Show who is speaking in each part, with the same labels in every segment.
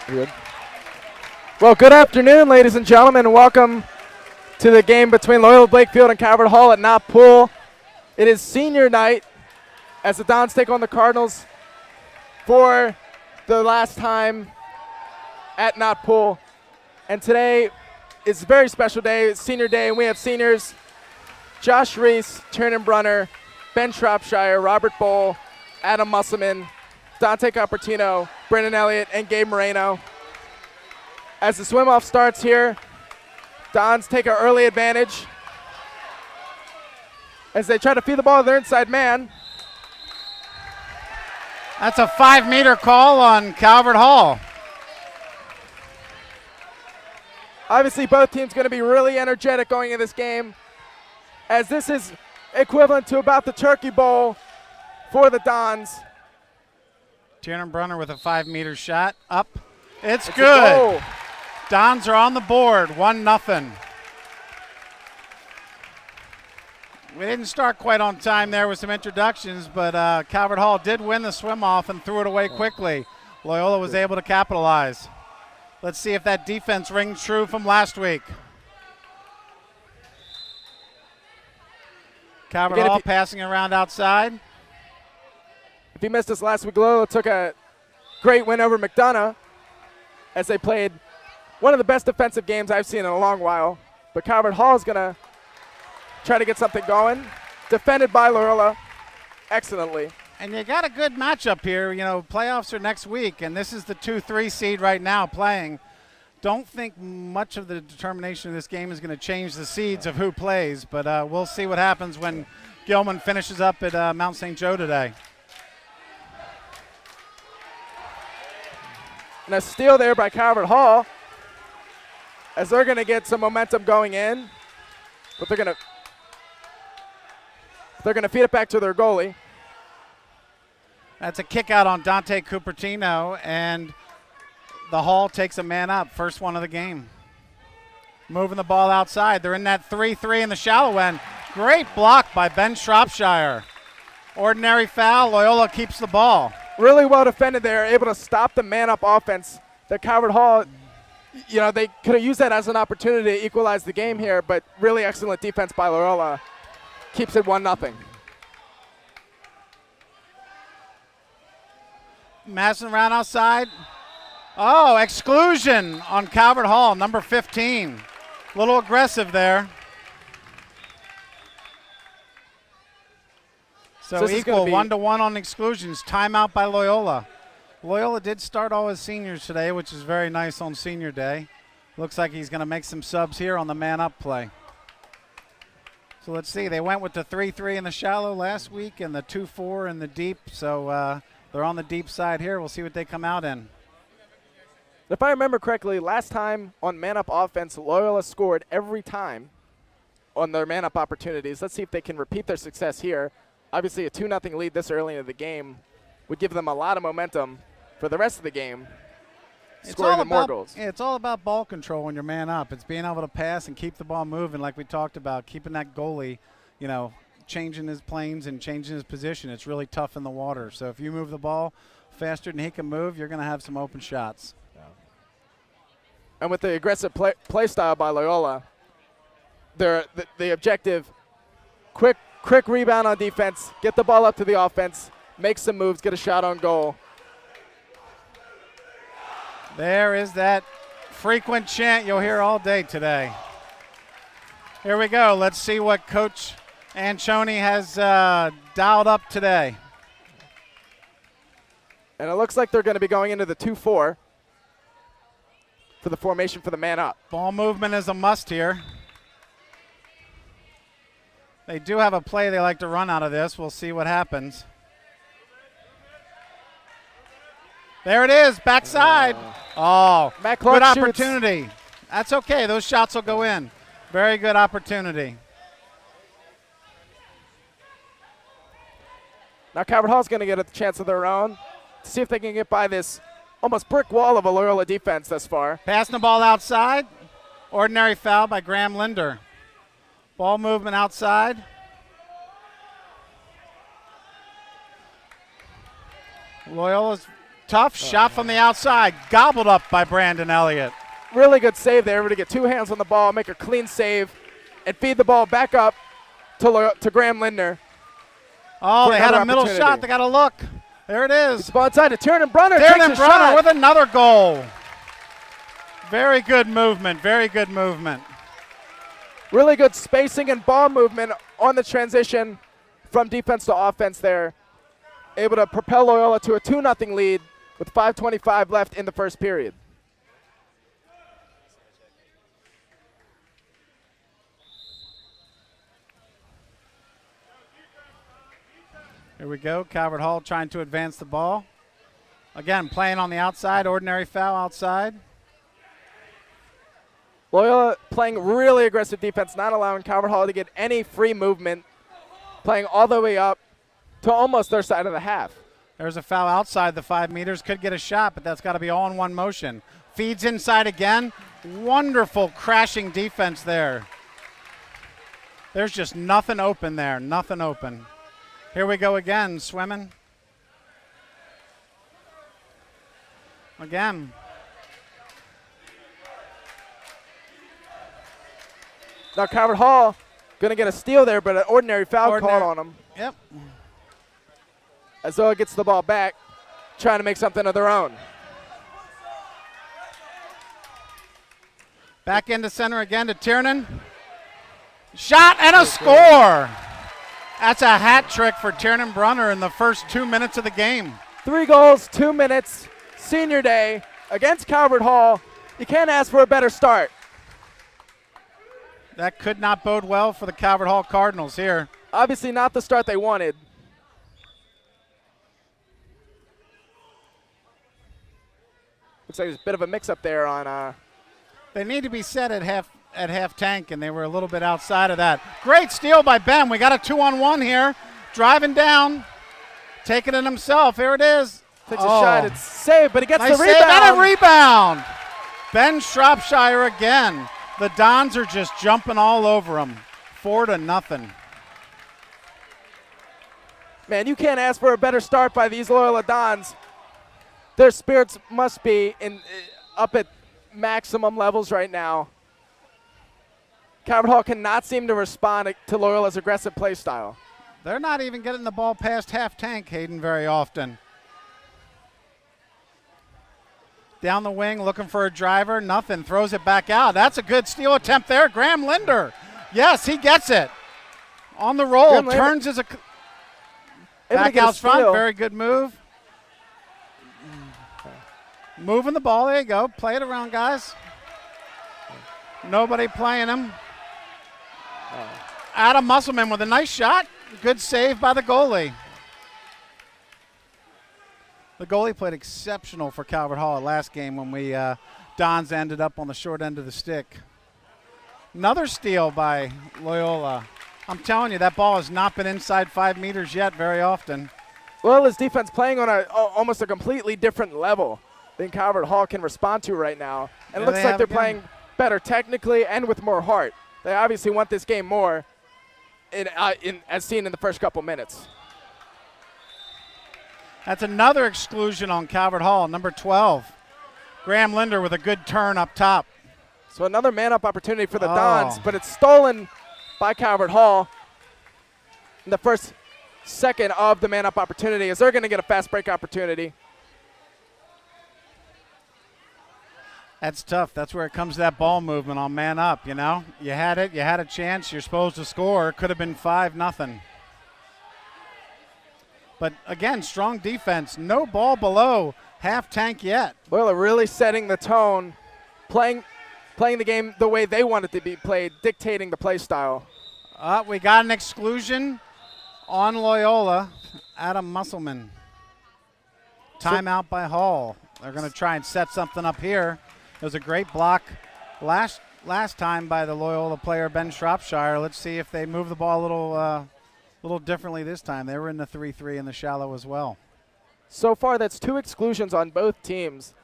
Speaker 1: Good. Well, good afternoon, ladies and gentlemen, and welcome to the game between Loyola Blakefield and Calvert Hall at Knott Pool. It is senior night as the Dons take on the Cardinals for the last time at Knott Pool. And today is a very special day. It's senior day, and we have seniors Josh Reese, Tiernan Brunner, Ben Shropshire, Robert Bowl, Adam Musselman, Dante Copertino, Brendan Elliott, and Gabe Moreno. As the swim-off starts here, Dons take an early advantage as they try to feed the ball to their inside man.
Speaker 2: That's a 5-meter call on Calvert Hall.
Speaker 1: Obviously, both teams going to be really energetic going into this game, as this is equivalent to about the Turkey Bowl for the Dons.
Speaker 2: Tiernan Brunner with a 5-meter shot. Up. It's good. Dons are on the board, 1-0. We didn't start quite on time there with some introductions, but Calvert Hall did win the swim-off and threw it away quickly. Loyola was able to capitalize. Let's see if that defense rings true from last week. Calvert Hall passing around outside.
Speaker 1: If you missed us last week, Loyola took a great win over McDonough as they played one of the best defensive games I've seen in a long while. But Calvert Hall is going to try to get something going. Defended by Loyola excellently.
Speaker 2: And you got a good matchup here. You know, playoffs are next week, and this is the 2-3 seed right now playing. Don't think much of the determination of this game is going to change the seeds of who plays, but we'll see what happens when Gilman finishes up at Mount St. Joe today.
Speaker 1: And a steal there by Calvert Hall as they're going to get some momentum going in, but they're going to feed it back to their goalie.
Speaker 2: That's a kick out on Dante Cupertino, and the Hall takes a man up, first one of the game. Moving the ball outside. They're in that 3-3 in the shallow end. Great block by Ben Shropshire. Ordinary foul. Loyola keeps the ball.
Speaker 1: Really well defended there, able to stop the man-up offense that Calvert Hall, you know, they could have used that as an opportunity to equalize the game here, but really excellent defense by Loyola keeps it 1-0.
Speaker 2: Madison around outside. Oh, exclusion on Calvert Hall, number 15. A little aggressive there. So equal 1-1 on exclusions. Timeout by Loyola. Loyola did start all his seniors today, which is very nice on senior day. Looks like he's going to make some subs here on the man-up play. So let's see. They went with the 3-3 in the shallow last week and the 2-4 in the deep. So they're on the deep side here. We'll see what they come out in.
Speaker 1: If I remember correctly, last time on man-up offense, Loyola scored every time on their man-up opportunities. Let's see if they can repeat their success here. Obviously, a 2-0 lead this early into the game would give them a lot of momentum for the rest of the game, scoring even more goals.
Speaker 2: Yeah, it's all about ball control when you're man up. It's being able to pass and keep the ball moving like we talked about, keeping that goalie, you know, changing his planes and changing his position. It's really tough in the water. So if you move the ball faster than he can move, you're going to have some open shots.
Speaker 1: And with the aggressive play style by Loyola, the objective, quick rebound on defense, get the ball up to the offense, make some moves, get a shot on goal.
Speaker 2: There is that frequent chant you'll hear all day today. Here we go. Let's see what Coach Ancioni has dialed up today.
Speaker 1: And it looks like they're going to be going into the 2-4 for the formation for the man up.
Speaker 2: Ball movement is a must here. They do have a play they like to run out of this. We'll see what happens. There it is, backside. Oh, good opportunity. That's okay. Those shots will go in. Very good opportunity.
Speaker 1: Now Calvert Hall's going to get a chance of their own to see if they can get by this almost brick wall of a Loyola defense thus far.
Speaker 2: Passing the ball outside. Ordinary foul by Graham Linder. Ball movement outside. Loyola's tough. Shot from the outside. Gobbled up by Brandon Elliott.
Speaker 1: Really good save there. Able to get two hands on the ball, make a clean save, and feed the ball back up to Graham Lindner.
Speaker 2: Oh, they had a middle shot. They got to look. There it is.
Speaker 1: It's ball inside to Tiernan Brunner.
Speaker 2: Tiernan Brunner with another goal. Very good movement. Very good movement.
Speaker 1: Really good spacing and ball movement on the transition from defense to offense there. Able to propel Loyola to a 2-0 lead with 5:25 left in the first period.
Speaker 2: Here we go. Calvert Hall trying to advance the ball. Again, playing on the outside. Ordinary foul outside.
Speaker 1: Loyola playing really aggressive defense, not allowing Calvert Hall to get any free movement. Playing all the way up to almost their side of the half.
Speaker 2: There's a foul outside the 5 meters. Could get a shot, but that's got to be all in one motion. Feeds inside again. Wonderful crashing defense there. There's just nothing open there. Nothing open. Here we go again, swimming. Again.
Speaker 1: Now Calvert Hall going to get a steal there, but an ordinary foul called on him.
Speaker 2: Yep.
Speaker 1: As Zoa gets the ball back, trying to make something of their own.
Speaker 2: Back into center again to Tiernan. Shot and a score. That's a hat trick for Tiernan Brunner in the first 2 minutes of the game.
Speaker 1: 3 goals, 2 minutes, senior day against Calvert Hall. You can't ask for a better start.
Speaker 2: That could not bode well for the Calvert Hall Cardinals here.
Speaker 1: Obviously not the start they wanted. Looks like there's a bit of a mix-up there on.
Speaker 2: They need to be set at half tank, and they were a little bit outside of that. Great steal by Ben. We got a 2-on-1 here. Driving down, taking it himself. Here it is.
Speaker 1: Takes a shot. It's saved, but he gets
Speaker 2: nice
Speaker 1: the rebound.
Speaker 2: Save and a rebound. Ben Shropshire again. The Dons are just jumping all over him. 4-0.
Speaker 1: Man, you can't ask for a better start by these Loyola Dons. Their spirits must be up at maximum levels right now. Calvert Hall cannot seem to respond to Loyola's aggressive play style.
Speaker 2: They're not even getting the ball past half tank, Hayden, very often. Down the wing, looking for a driver. Nothing. Throws it back out. That's a good steal attempt there. Graham Linder. Yes, he gets it. On the roll. Turns as a back out front. Very good move. Moving the ball. There you go. Play it around, guys. Nobody playing him. Adam Musselman with a nice shot. Good save by the goalie. The goalie played exceptional for Calvert Hall last game when we Dons ended up on the short end of the stick. Another steal by Loyola. I'm telling you, that ball has not been inside 5 meters yet very often.
Speaker 1: Loyola's defense playing on almost a completely different level than Calvert Hall can respond to right now. And it looks like they're playing better technically and with more heart. They obviously want this game more, as seen in the first couple minutes.
Speaker 2: That's another exclusion on Calvert Hall, number 12. Graham Linder with a good turn up top.
Speaker 1: So another man-up opportunity for the Dons, but it's stolen by Calvert Hall in the first second of the man-up opportunity, as they're going to get a fast break opportunity.
Speaker 2: That's tough. That's where it comes to that ball movement on man up, you know. You had it. You had a chance. You're supposed to score. It could have been 5-0. But, again, strong defense. No ball below half tank yet.
Speaker 1: Loyola really setting the tone, playing the game the way they want it to be played, dictating the play style.
Speaker 2: We got an exclusion on Loyola. Adam Musselman. Timeout by Hall. They're going to try and set something up here. It was a great block last time by the Loyola player, Ben Shropshire. Let's see if they move the ball a little differently this time. They were in the 3-3 in the shallow as well.
Speaker 1: So far, that's 2 exclusions on both teams.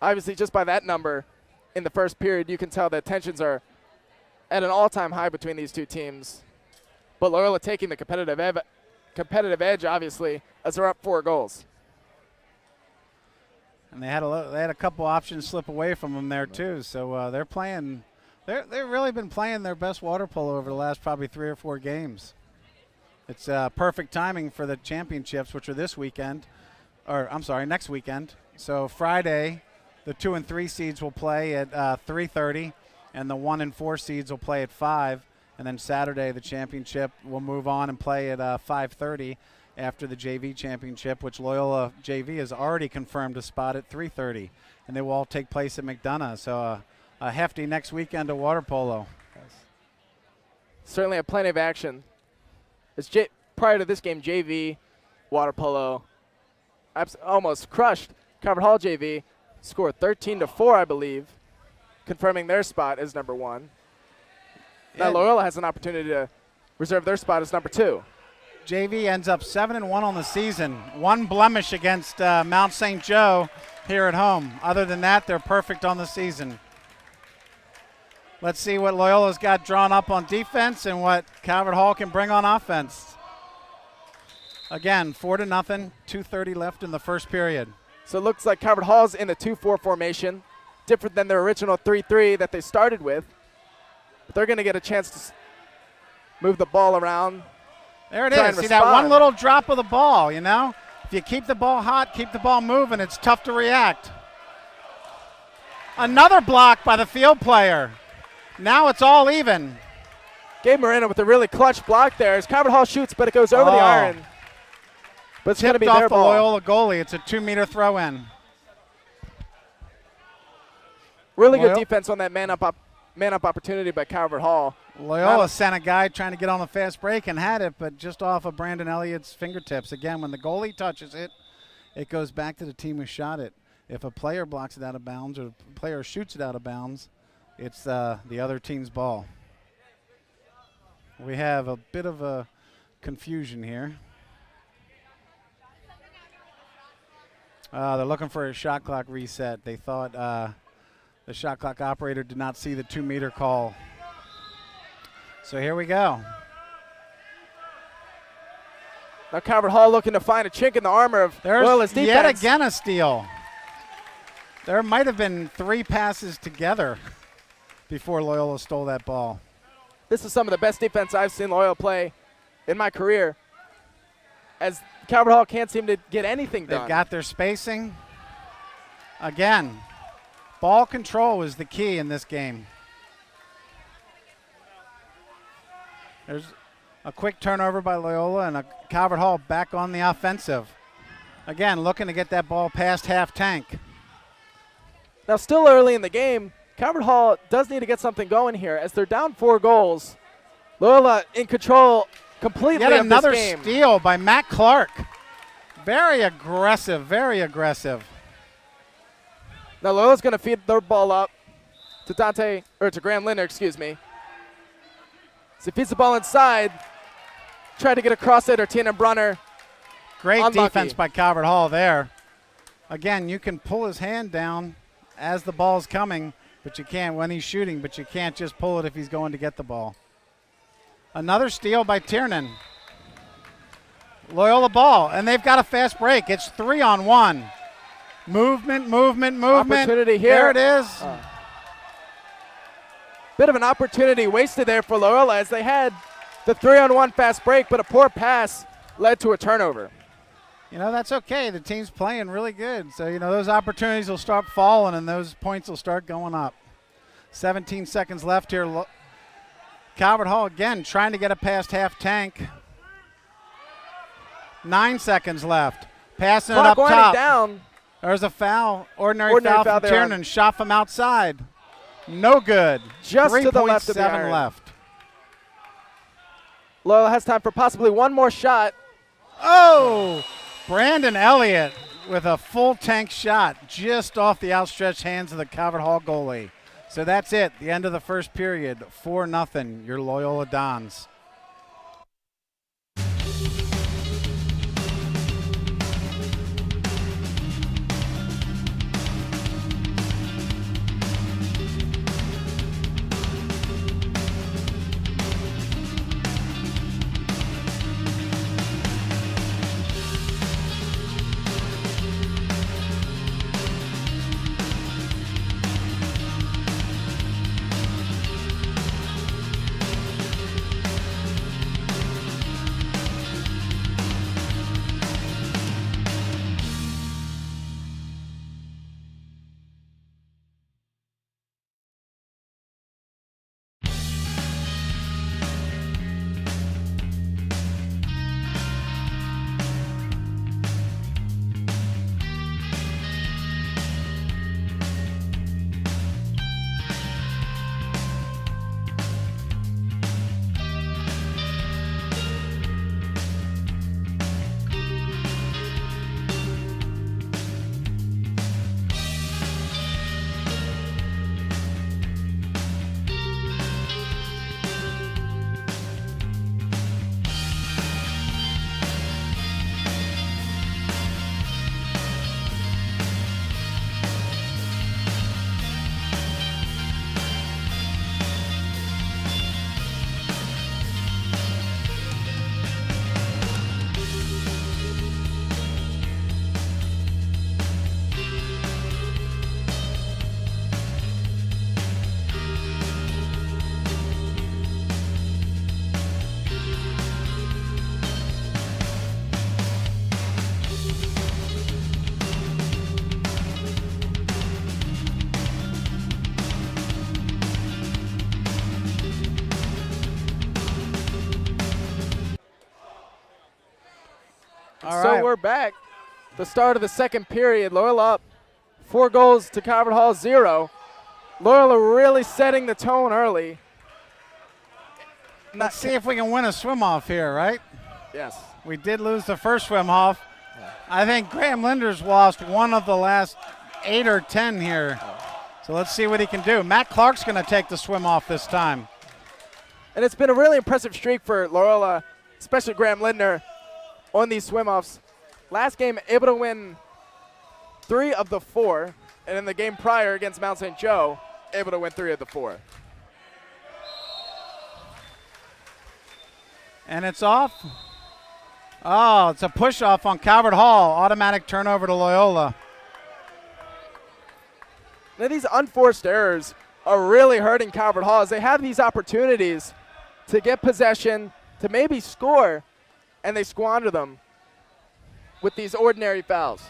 Speaker 1: Obviously, just by that number in the first period, you can tell that tensions are at an all-time high between these two teams. But Loyola taking the competitive edge, obviously, as they're up 4 goals.
Speaker 2: And they had a couple options slip away from them there too. So they're playing. They've really been playing their best water polo over the last probably 3 or 4 games. It's perfect timing for the championships, which are this weekend, or I'm sorry, next weekend. So Friday, the 2 and 3 seeds will play at 3:30, and the 1 and 4 seeds will play at 5. And then Saturday, the championship will move on and play at 5:30 after the JV championship, which Loyola JV has already confirmed a spot at 3:30, and they will all take place at McDonough. So a hefty next weekend of water polo.
Speaker 1: Yes. Certainly have plenty of action. Prior to this game, JV water polo almost crushed Calvert Hall JV, scored 13-4, I believe, confirming their spot as number 1. Now Loyola has an opportunity to reserve their spot as number 2.
Speaker 2: JV ends up 7-1 on the season. 1 blemish against Mount St. Joe here at home. Other than that, they're perfect on the season. Let's see what Loyola's got drawn up on defense and what Calvert Hall can bring on offense. Again, 4-0, 2:30 left in the first period.
Speaker 1: So it looks like Calvert Hall's in the 2-4 formation, different than their original 3-3 that they started with. But they're going to get a chance to move the ball around.
Speaker 2: There it is. See that one little drop of the ball, you know? If you keep the ball hot, keep the ball moving, it's tough to react. Another block by the field player. Now it's all even.
Speaker 1: Gabe Moreno with a really clutch block there as Calvert Hall shoots, but it goes over the iron. But it's going to be their ball.
Speaker 2: Off the Loyola goalie. It's a 2-meter throw-in.
Speaker 1: Really good defense on that man-up opportunity by Calvert Hall.
Speaker 2: Loyola sent a guy trying to get on the fast break and had it, but just off of Brandon Elliott's fingertips. Again, when the goalie touches it, it goes back to the team who shot it. If a player blocks it out of bounds or a player shoots it out of bounds, it's the other team's ball. We have a bit of a confusion here. They're looking for a shot clock reset. They thought the shot clock operator did not see the 2-meter call. So here we go.
Speaker 1: Now Calvert Hall looking to find a chink in the armor of Loyola's defense.
Speaker 2: Yet again a steal. There might have been 3 passes together before Loyola stole that ball.
Speaker 1: This is some of the best defense I've seen Loyola play in my career, as Calvert Hall can't seem to get anything done.
Speaker 2: They've got their spacing. Again, ball control is the key in this game. There's a quick turnover by Loyola and a Calvert Hall back on the offensive. Again, looking to get that ball past half tank.
Speaker 1: Now still early in the game, Calvert Hall does need to get something going here as they're down 4 goals. Loyola in control completely of this game.
Speaker 2: Yet another steal by Matt Clark. Very aggressive, very aggressive.
Speaker 1: Now Loyola's going to feed their ball up to Graham Linder, excuse me. So he feeds the ball inside. Tried to get across it, or Tina Brunner.
Speaker 2: Great
Speaker 1: unlucky.
Speaker 2: Defense by Calvert Hall there. Again, you can pull his hand down as the ball's coming, but you can't when he's shooting, but you can't just pull it if he's going to get the ball. Another steal by Tiernan. Loyola ball, and they've got a fast break. It's 3-on-1. Movement.
Speaker 1: Opportunity here.
Speaker 2: There it is.
Speaker 1: Bit of an opportunity wasted there for Loyola as they had the 3-on-1 fast break, but a poor pass led to a turnover.
Speaker 2: You know, that's okay. The team's playing really good. So, you know, those opportunities will start falling and those points will start going up. 17 seconds left here. Calvert Hall again trying to get it past half tank. 9 seconds left. Passing
Speaker 1: Clock
Speaker 2: it up
Speaker 1: winding
Speaker 2: top.
Speaker 1: down.
Speaker 2: There's a foul. Ordinary foul from
Speaker 1: there.
Speaker 2: Tiernan. Shot from outside. No good.
Speaker 1: Just to the left of the
Speaker 2: 3.7
Speaker 1: iron.
Speaker 2: left.
Speaker 1: Loyola has time for possibly one more shot.
Speaker 2: Oh! Brandon Elliott with a full tank shot just off the outstretched hands of the Calvert Hall goalie. So that's it. The end of the first period. 4-0, your Loyola Dons. All
Speaker 1: so
Speaker 2: right.
Speaker 1: we're back. The start of the second period. Loyola up 4 goals to Calvert Hall 0. Loyola really setting the tone early.
Speaker 2: Let's see if we can win a swim-off here, right?
Speaker 1: Yes.
Speaker 2: We did lose the first swim-off. I think Graham Linder's lost one of the last 8 or 10 here. So let's see what he can do. Matt Clark's going to take the swim-off this time.
Speaker 1: And it's been a really impressive streak for Loyola, especially Graham Linder, on these swim-offs. Last game, able to win 3 of the 4. And in the game prior against Mount St. Joe, able to win 3 of the 4.
Speaker 2: And it's off. Oh, it's a push-off on Calvert Hall. Automatic turnover to Loyola.
Speaker 1: Now these unforced errors are really hurting Calvert Hall as they have these opportunities to get possession, to maybe score, and they squander them with these ordinary fouls.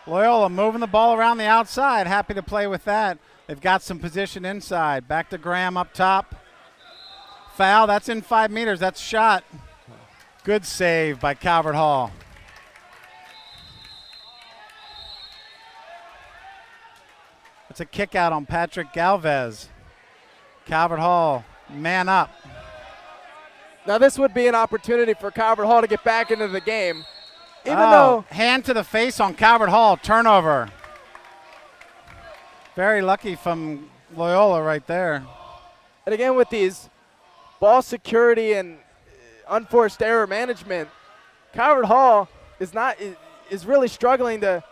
Speaker 2: Loyola moving the ball around the outside. Happy to play with that. They've got some position inside. Back to Graham up top. Foul. That's in 5 meters. That's shot. Good save by Calvert Hall. It's a kick out on Patrick Galvez. Calvert Hall, man up.
Speaker 1: Now this would be an opportunity for Calvert Hall to get back into the game. Even though
Speaker 2: hand to the face on Calvert Hall, turnover. Very lucky from Loyola right there.
Speaker 1: And again, with these ball security and unforced error management, Calvert Hall is really struggling to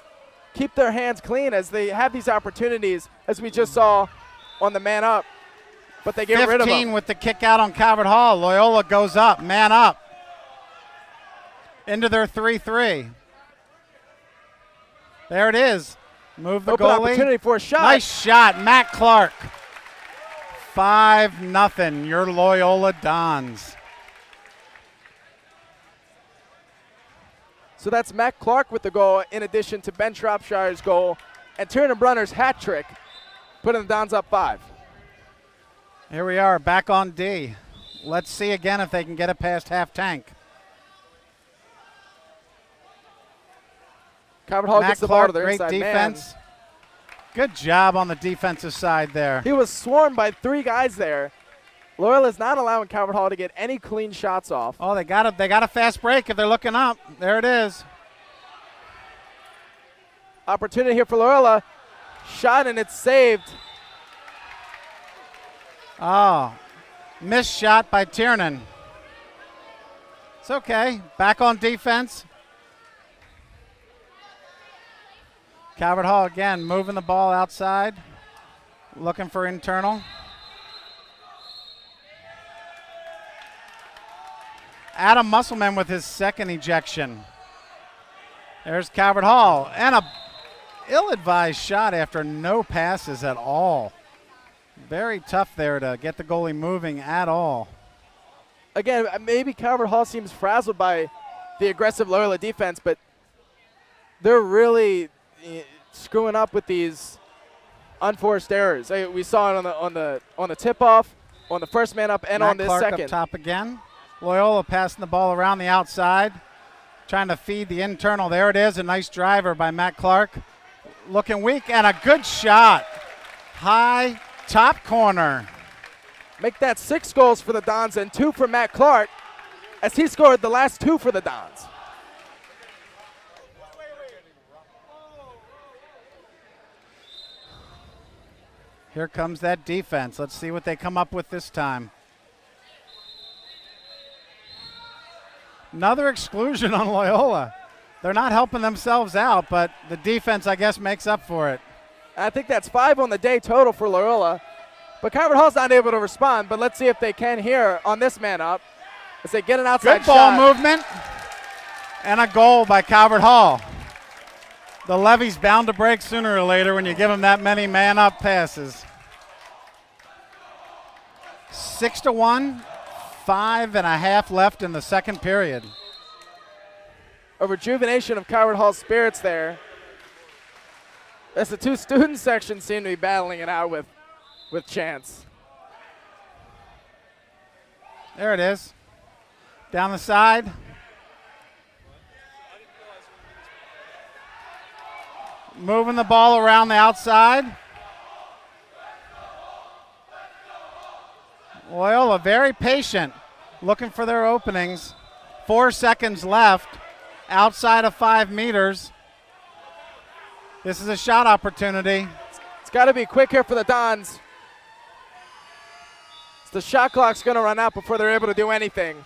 Speaker 1: keep their hands clean as they have these opportunities, as we just saw on the man up, but they get rid of them.
Speaker 2: 15 with the kick out on Calvert Hall. Loyola goes up, man up. Into their 3-3. There it is. Move the
Speaker 1: Open
Speaker 2: goalie.
Speaker 1: opportunity for a shot.
Speaker 2: Nice shot, Matt Clark. 5-0, your Loyola Dons.
Speaker 1: So that's Matt Clark with the goal, in addition to Ben Shropshire's goal and Tiernan Brunner's hat trick, putting the Dons up 5.
Speaker 2: Here we are, back on D. Let's see again if they can get it past half tank.
Speaker 1: Calvert Hall
Speaker 2: Matt
Speaker 1: gets the
Speaker 2: Clark,
Speaker 1: ball to their
Speaker 2: great
Speaker 1: inside
Speaker 2: defense.
Speaker 1: man.
Speaker 2: Good job on the defensive side there.
Speaker 1: He was swarmed by 3 guys there. Loyola's not allowing Calvert Hall to get any clean shots off.
Speaker 2: Oh, they got a fast break if they're looking up. There it is.
Speaker 1: Opportunity here for Loyola. Shot and it's saved.
Speaker 2: Oh, missed shot by Tiernan. It's okay. Back on defense. Calvert Hall again moving the ball outside. Looking for internal. Adam Musselman with his second ejection. There's Calvert Hall. And a ill-advised shot after no passes at all. Very tough there to get the goalie moving at all.
Speaker 1: Again, maybe Calvert Hall seems frazzled by the aggressive Loyola defense, but they're really screwing up with these unforced errors. We saw it on the tip-off, on the first man up, and
Speaker 2: Matt
Speaker 1: on this
Speaker 2: Clark
Speaker 1: second.
Speaker 2: Up top again. Loyola passing the ball around the outside, trying to feed the internal. There it is, a nice driver by Matt Clark. Looking weak, and a good shot. High top corner.
Speaker 1: Make that 6 goals for the Dons and 2 for Matt Clark, as he scored the last 2 for the Dons.
Speaker 2: Here comes that defense. Let's see what they come up with this time. Another exclusion on Loyola. They're not helping themselves out, but the defense, I guess, makes up for it.
Speaker 1: I think that's 5 on the day total for Loyola. But Calvert Hall's not able to respond, but let's see if they can here on this man up as they get an outside
Speaker 2: Good ball
Speaker 1: shot.
Speaker 2: movement and a goal by Calvert Hall. The levee's bound to break sooner or later when you give them that many man-up passes. 6-1, 5.5 left in the second period.
Speaker 1: A rejuvenation of Calvert Hall's spirits there, as the 2 student sections seem to be battling it out with with chance.
Speaker 2: There it is. Down the side. Moving the ball around the outside. Loyola very patient, looking for their openings. 4 seconds left, outside of 5 meters. This is a shot opportunity.
Speaker 1: It's got to be quick here for the Dons. The shot clock's going to run out before they're able to do anything.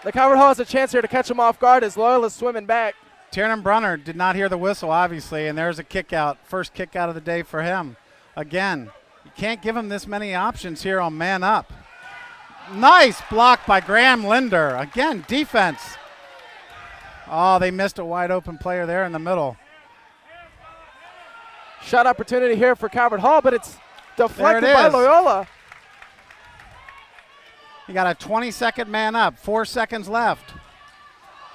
Speaker 1: The Calvert Hall has a chance here to catch them off guard as Loyola's swimming back.
Speaker 2: Tiernan Brunner did not hear the whistle, obviously, and there's a kick out. First kick out of the day for him. Again, you can't give him this many options here on man up. Nice block by Graham Linder. Again, defense. Oh, they missed a wide open player there in the middle.
Speaker 1: Shot opportunity here for Calvert Hall, but it's deflected by
Speaker 2: is.
Speaker 1: Loyola.
Speaker 2: You got a 20-second man up, 4 seconds left.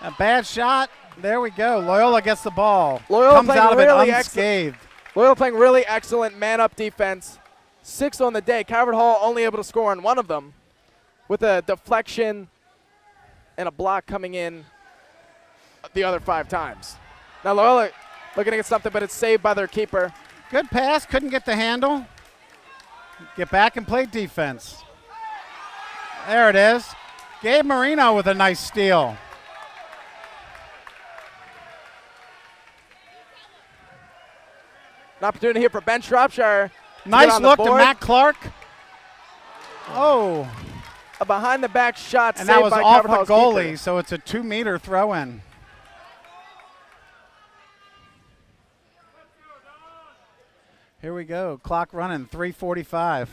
Speaker 2: A bad shot. There we go. Loyola gets the ball.
Speaker 1: Loyola
Speaker 2: comes
Speaker 1: playing
Speaker 2: out of
Speaker 1: really
Speaker 2: it unscathed.
Speaker 1: Loyola playing really excellent man-up defense. 6 on the day. Calvert Hall only able to score on one of them with a deflection and a block coming in the other 5 times. Now Loyola looking to get something, but it's saved by their keeper.
Speaker 2: Good pass. Couldn't get the handle. Get back and play defense. There it is. Gabe Marino with a nice steal.
Speaker 1: An opportunity here for Ben Shropshire.
Speaker 2: Nice look to Matt Clark. Oh.
Speaker 1: A behind-the-back shot
Speaker 2: and
Speaker 1: saved
Speaker 2: that was
Speaker 1: by
Speaker 2: off
Speaker 1: Calvert
Speaker 2: the
Speaker 1: Hall's
Speaker 2: goalie,
Speaker 1: keeper.
Speaker 2: so it's a 2-meter throw-in. Here we go. Clock running, 3:45.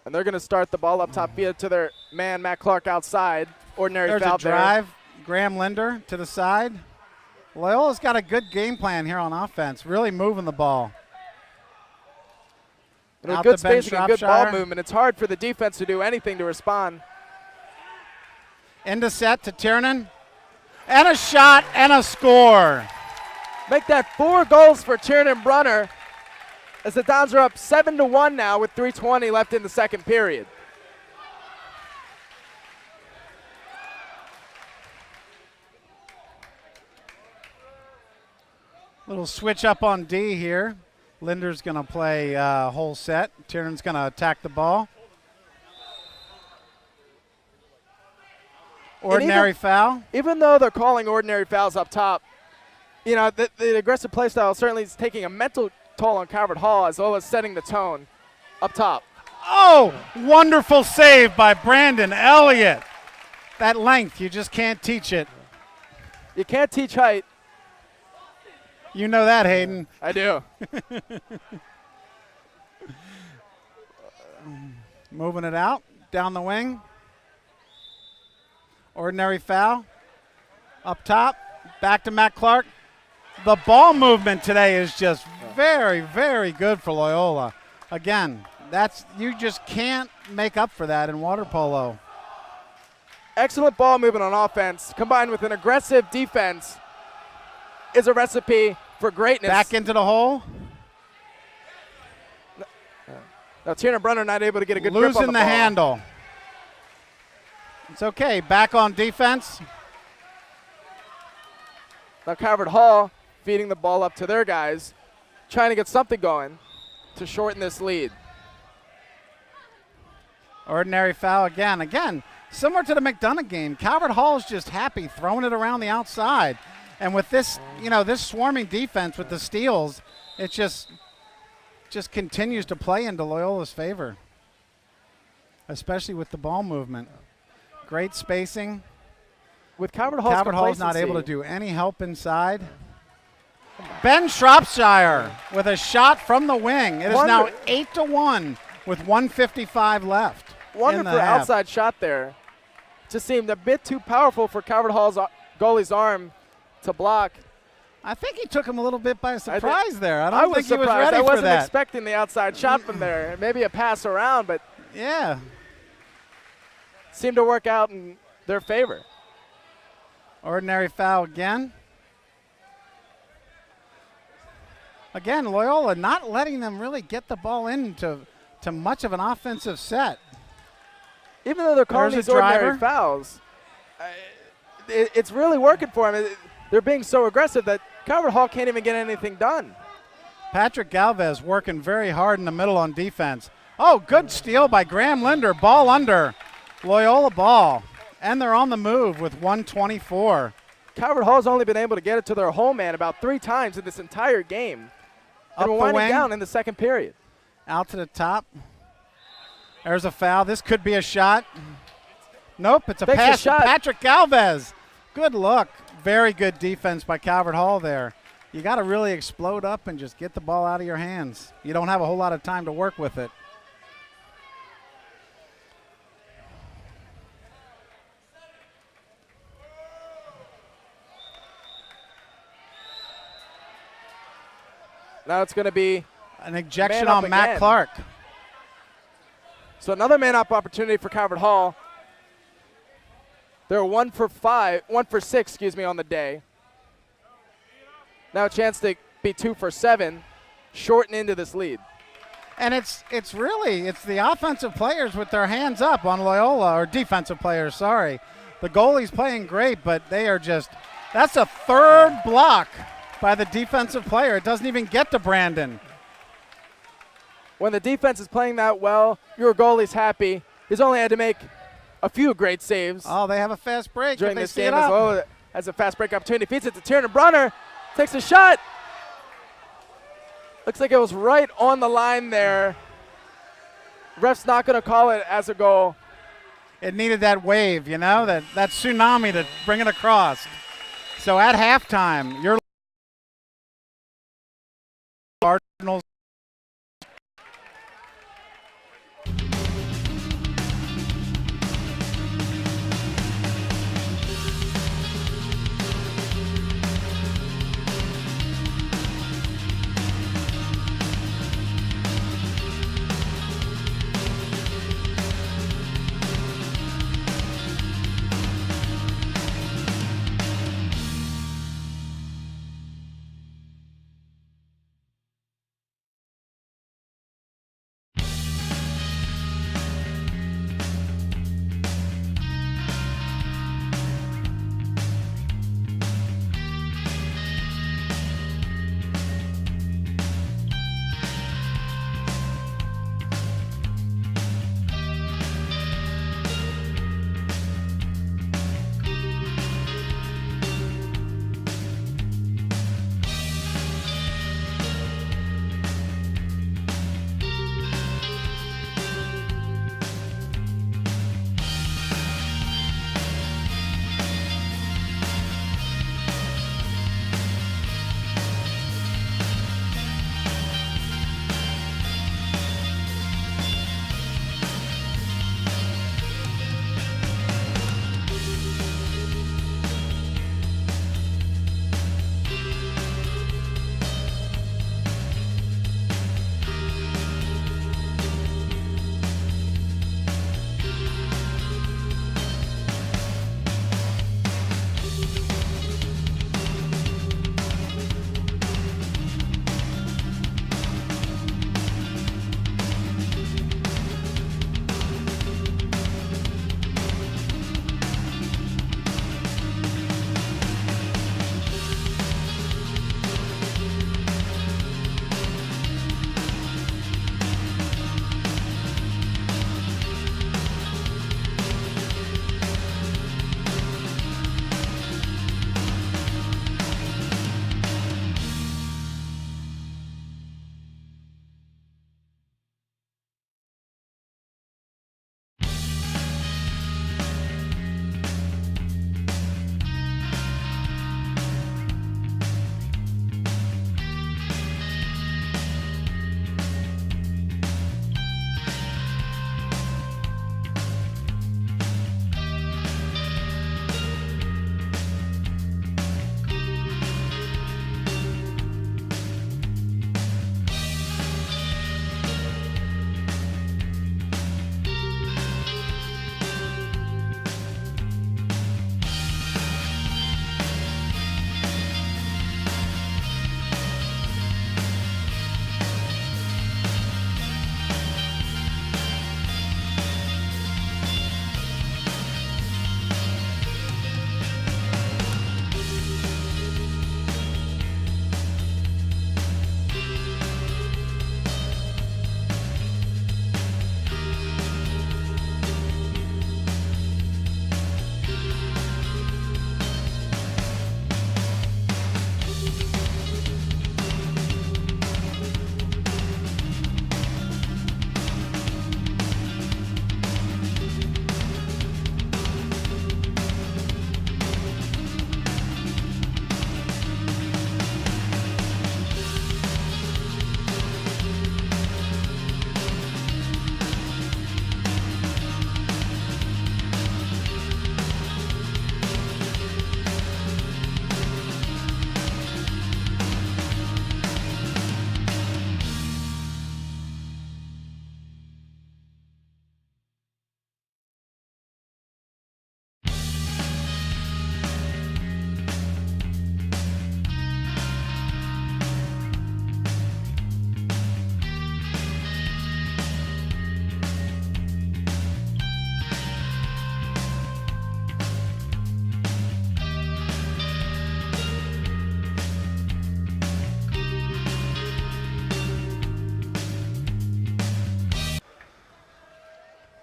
Speaker 1: And they're going to start the ball up top via to their man, Matt Clark, outside. Ordinary
Speaker 2: There's
Speaker 1: foul
Speaker 2: a drive. Graham Linder to the side. Loyola's got a good game plan here on offense, really moving the ball.
Speaker 1: And with good spacing and good ball movement, it's hard for the defense to do anything to respond.
Speaker 2: Into set to Tiernan. And a shot and a score.
Speaker 1: Make that 4 goals for Tiernan Brunner as the Dons are up 7-1 now with 3:20 left in the second period.
Speaker 2: Little switch up on D here. Linder's going to play whole set. Tiernan's going to attack the ball. Ordinary foul.
Speaker 1: Even though they're calling ordinary fouls up top, you know, the aggressive play style certainly is taking a mental toll on Calvert Hall as well as setting the tone up top.
Speaker 2: Oh, wonderful save by Brandon Elliott. That length, you just can't teach it.
Speaker 1: You can't teach height.
Speaker 2: You know that, Hayden.
Speaker 1: I do.
Speaker 2: Moving it out, down the wing. Ordinary foul. Up top, back to Matt Clark. The ball movement today is just very, very good for Loyola. Again, you just can't make up for that in water polo.
Speaker 1: Excellent ball movement on offense combined with an aggressive defense is a recipe for greatness.
Speaker 2: Back into the hole.
Speaker 1: Now Tiernan Brunner not able to get a good grip on
Speaker 2: Losing
Speaker 1: the
Speaker 2: the
Speaker 1: ball.
Speaker 2: handle. It's okay. Back on defense.
Speaker 1: Now Calvert Hall feeding the ball up to their guys, trying to get something going to shorten this lead.
Speaker 2: Ordinary foul again. Again, similar to the McDonough game, Calvert Hall is just happy throwing it around the outside. And with this, this swarming defense with the steals, it just continues to play into Loyola's favor, especially with the ball movement. Great spacing.
Speaker 1: With Calvert Hall's
Speaker 2: not able to do any help inside. Ben Shropshire with a shot from the wing. It is now 8-1 with 1:55 left.
Speaker 1: Wonderful outside shot there. Just seemed a bit too powerful for Calvert Hall's goalie's arm to block.
Speaker 2: I think he took him a little bit by surprise there. I
Speaker 1: was
Speaker 2: think he was
Speaker 1: surprised.
Speaker 2: ready
Speaker 1: I
Speaker 2: for
Speaker 1: wasn't
Speaker 2: that.
Speaker 1: expecting the outside shot from there. Maybe a pass around, but
Speaker 2: yeah,
Speaker 1: seemed to work out in their favor.
Speaker 2: Ordinary foul again. Again, Loyola not letting them really get the ball into much of an offensive set.
Speaker 1: Even though they're calling
Speaker 2: There's
Speaker 1: these
Speaker 2: a
Speaker 1: ordinary
Speaker 2: driver.
Speaker 1: fouls, it's really working for them. They're being so aggressive that Calvert Hall can't even get anything done.
Speaker 2: Patrick Galvez working very hard in the middle on defense. Oh, good steal by Graham Linder. Ball under. Loyola ball. And they're on the move with 1:24.
Speaker 1: Calvert Hall's only been able to get it to their home man about 3 times in this entire game.
Speaker 2: Up
Speaker 1: And we're
Speaker 2: the
Speaker 1: winding
Speaker 2: wing.
Speaker 1: down in the second period.
Speaker 2: Out to the top. There's a foul. This could be a shot. Nope, it's a
Speaker 1: Takes a
Speaker 2: pass to
Speaker 1: shot.
Speaker 2: Patrick Galvez. Good look. Very good defense by Calvert Hall there. You got to really explode up and just get the ball out of your hands. You don't have a whole lot of time to work with it.
Speaker 1: Now it's going to be
Speaker 2: An ejection
Speaker 1: Man up
Speaker 2: on Matt
Speaker 1: again.
Speaker 2: Clark.
Speaker 1: so another man-up opportunity for Calvert Hall. They're 1 for 6, on the day. Now a chance to be 2 for 7, shorten into this lead.
Speaker 2: And it's the offensive players with their hands up on Loyola, or defensive players, sorry. The goalie's playing great, but they are just, that's a third block by the defensive player. It doesn't even get to Brandon.
Speaker 1: When the defense is playing that well, your goalie's happy. He's only had to make a few great saves
Speaker 2: Oh, they have a fast break.
Speaker 1: during
Speaker 2: If they
Speaker 1: this
Speaker 2: see
Speaker 1: game
Speaker 2: it
Speaker 1: as
Speaker 2: up.
Speaker 1: well as a fast break opportunity. Feeds it to Tiernan Brunner. Takes a shot. Looks like it was right on the line there. Ref's not going to call it as a goal.
Speaker 2: It needed that wave, that tsunami to bring it across. So at halftime, your Cardinals.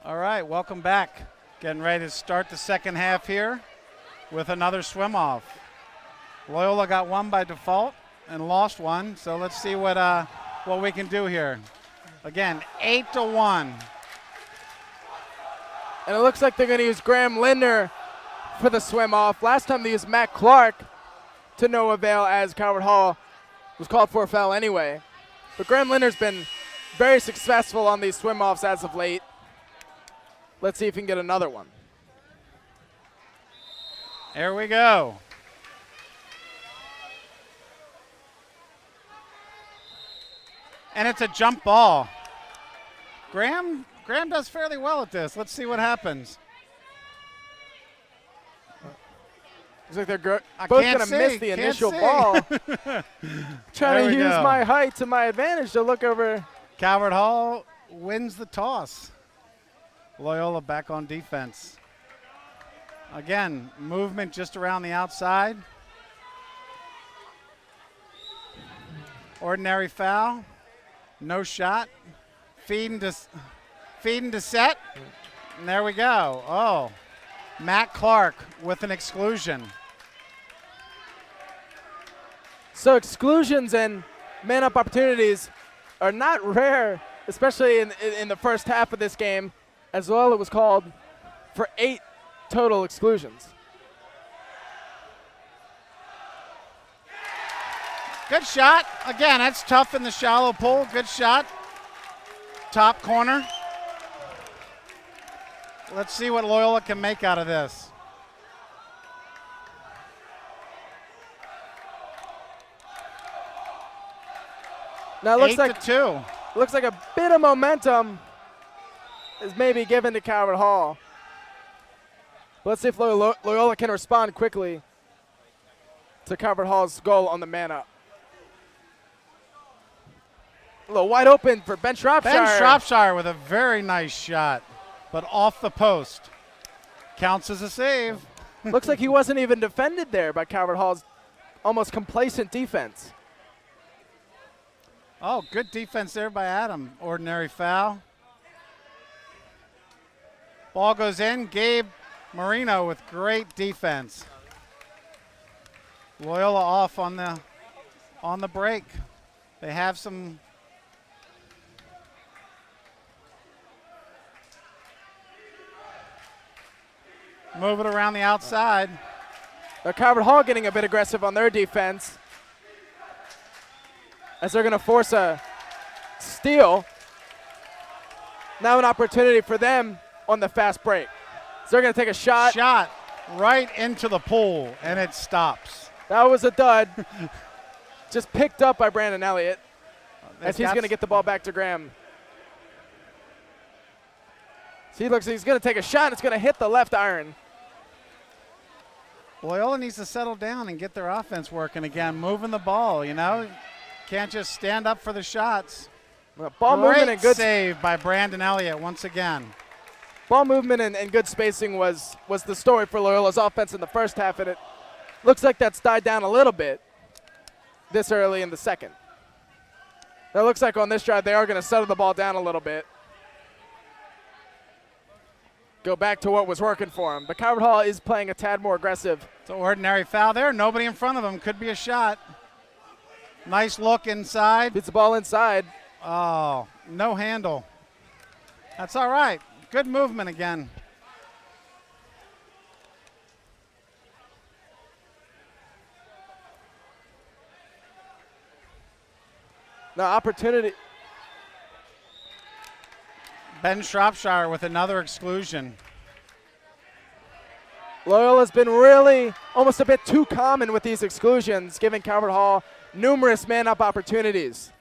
Speaker 2: All right, welcome back. Getting ready to start the second half here with another swim off. Loyola got one by default and lost one, so let's see what we can do here. Again, 8-1.
Speaker 1: And it looks like they're going to use Graham Lindner for the swim off. Last time they used Matt Clark to no avail, as Calvert Hall was called for a foul anyway. But Graham Lindner's been very successful on these swim offs as of late. Let's see if he can get another one.
Speaker 2: There we go. And it's a jump ball. Graham does fairly well at this. Let's see what happens.
Speaker 1: Looks like they're both going to miss the initial ball. Trying to use my height to my advantage to look over.
Speaker 2: Calvert Hall wins the toss. Loyola back on defense. Again, movement just around the outside. Ordinary foul. No shot. Feeding to set. And there we go. Oh, Matt Clark with an exclusion.
Speaker 1: So exclusions and man-up opportunities are not rare, especially in the first half of this game. As well, it was called for 8 total exclusions.
Speaker 2: Good shot. Again, that's tough in the shallow pool. Good shot. Top corner. Let's see what Loyola can make out of this.
Speaker 1: Now it looks
Speaker 2: 8-2.
Speaker 1: Looks like a bit of momentum is maybe given to Calvert Hall. Let's see if Loyola can respond quickly to Calvert Hall's goal on the man-up. A little wide open for Ben Shropshire.
Speaker 2: Ben Shropshire with a very nice shot, but off the post. Counts as a save.
Speaker 1: Looks like he wasn't even defended there by Calvert Hall's almost complacent defense.
Speaker 2: Oh, good defense there by Adam. Ordinary foul. Ball goes in. Gabe Marino with great defense. Loyola off on the break. They have some. Move it around the outside.
Speaker 1: Calvert Hall getting a bit aggressive on their defense, as they're going to force a steal. Now an opportunity for them on the fast break. So they're going to take a shot.
Speaker 2: Shot right into the pool, and it stops.
Speaker 1: That was a dud. Just picked up by Brandon Elliott, as he's going to get the ball back to Graham. So he looks like he's going to take a shot, and it's going to hit the left iron.
Speaker 2: Loyola needs to settle down and get their offense working again, moving the ball, you know. Can't just stand up for the shots.
Speaker 1: Ball movement and good
Speaker 2: save by Brandon Elliott once again.
Speaker 1: Ball movement and good spacing was the story for Loyola's offense in the first half, and it looks like that's died down a little bit this early in the second. Now it looks like on this drive they are going to settle the ball down a little bit. Go back to what was working for him. But Calvert Hall is playing a tad more aggressive.
Speaker 2: It's an ordinary foul there. Nobody in front of him. Could be a shot. Nice look inside.
Speaker 1: Beats the ball inside.
Speaker 2: Oh, no handle. That's all right. Good movement again.
Speaker 1: Now opportunity.
Speaker 2: Ben Shropshire with another exclusion.
Speaker 1: Loyola's been really almost a bit too common with these exclusions, giving Calvert Hall numerous man-up opportunities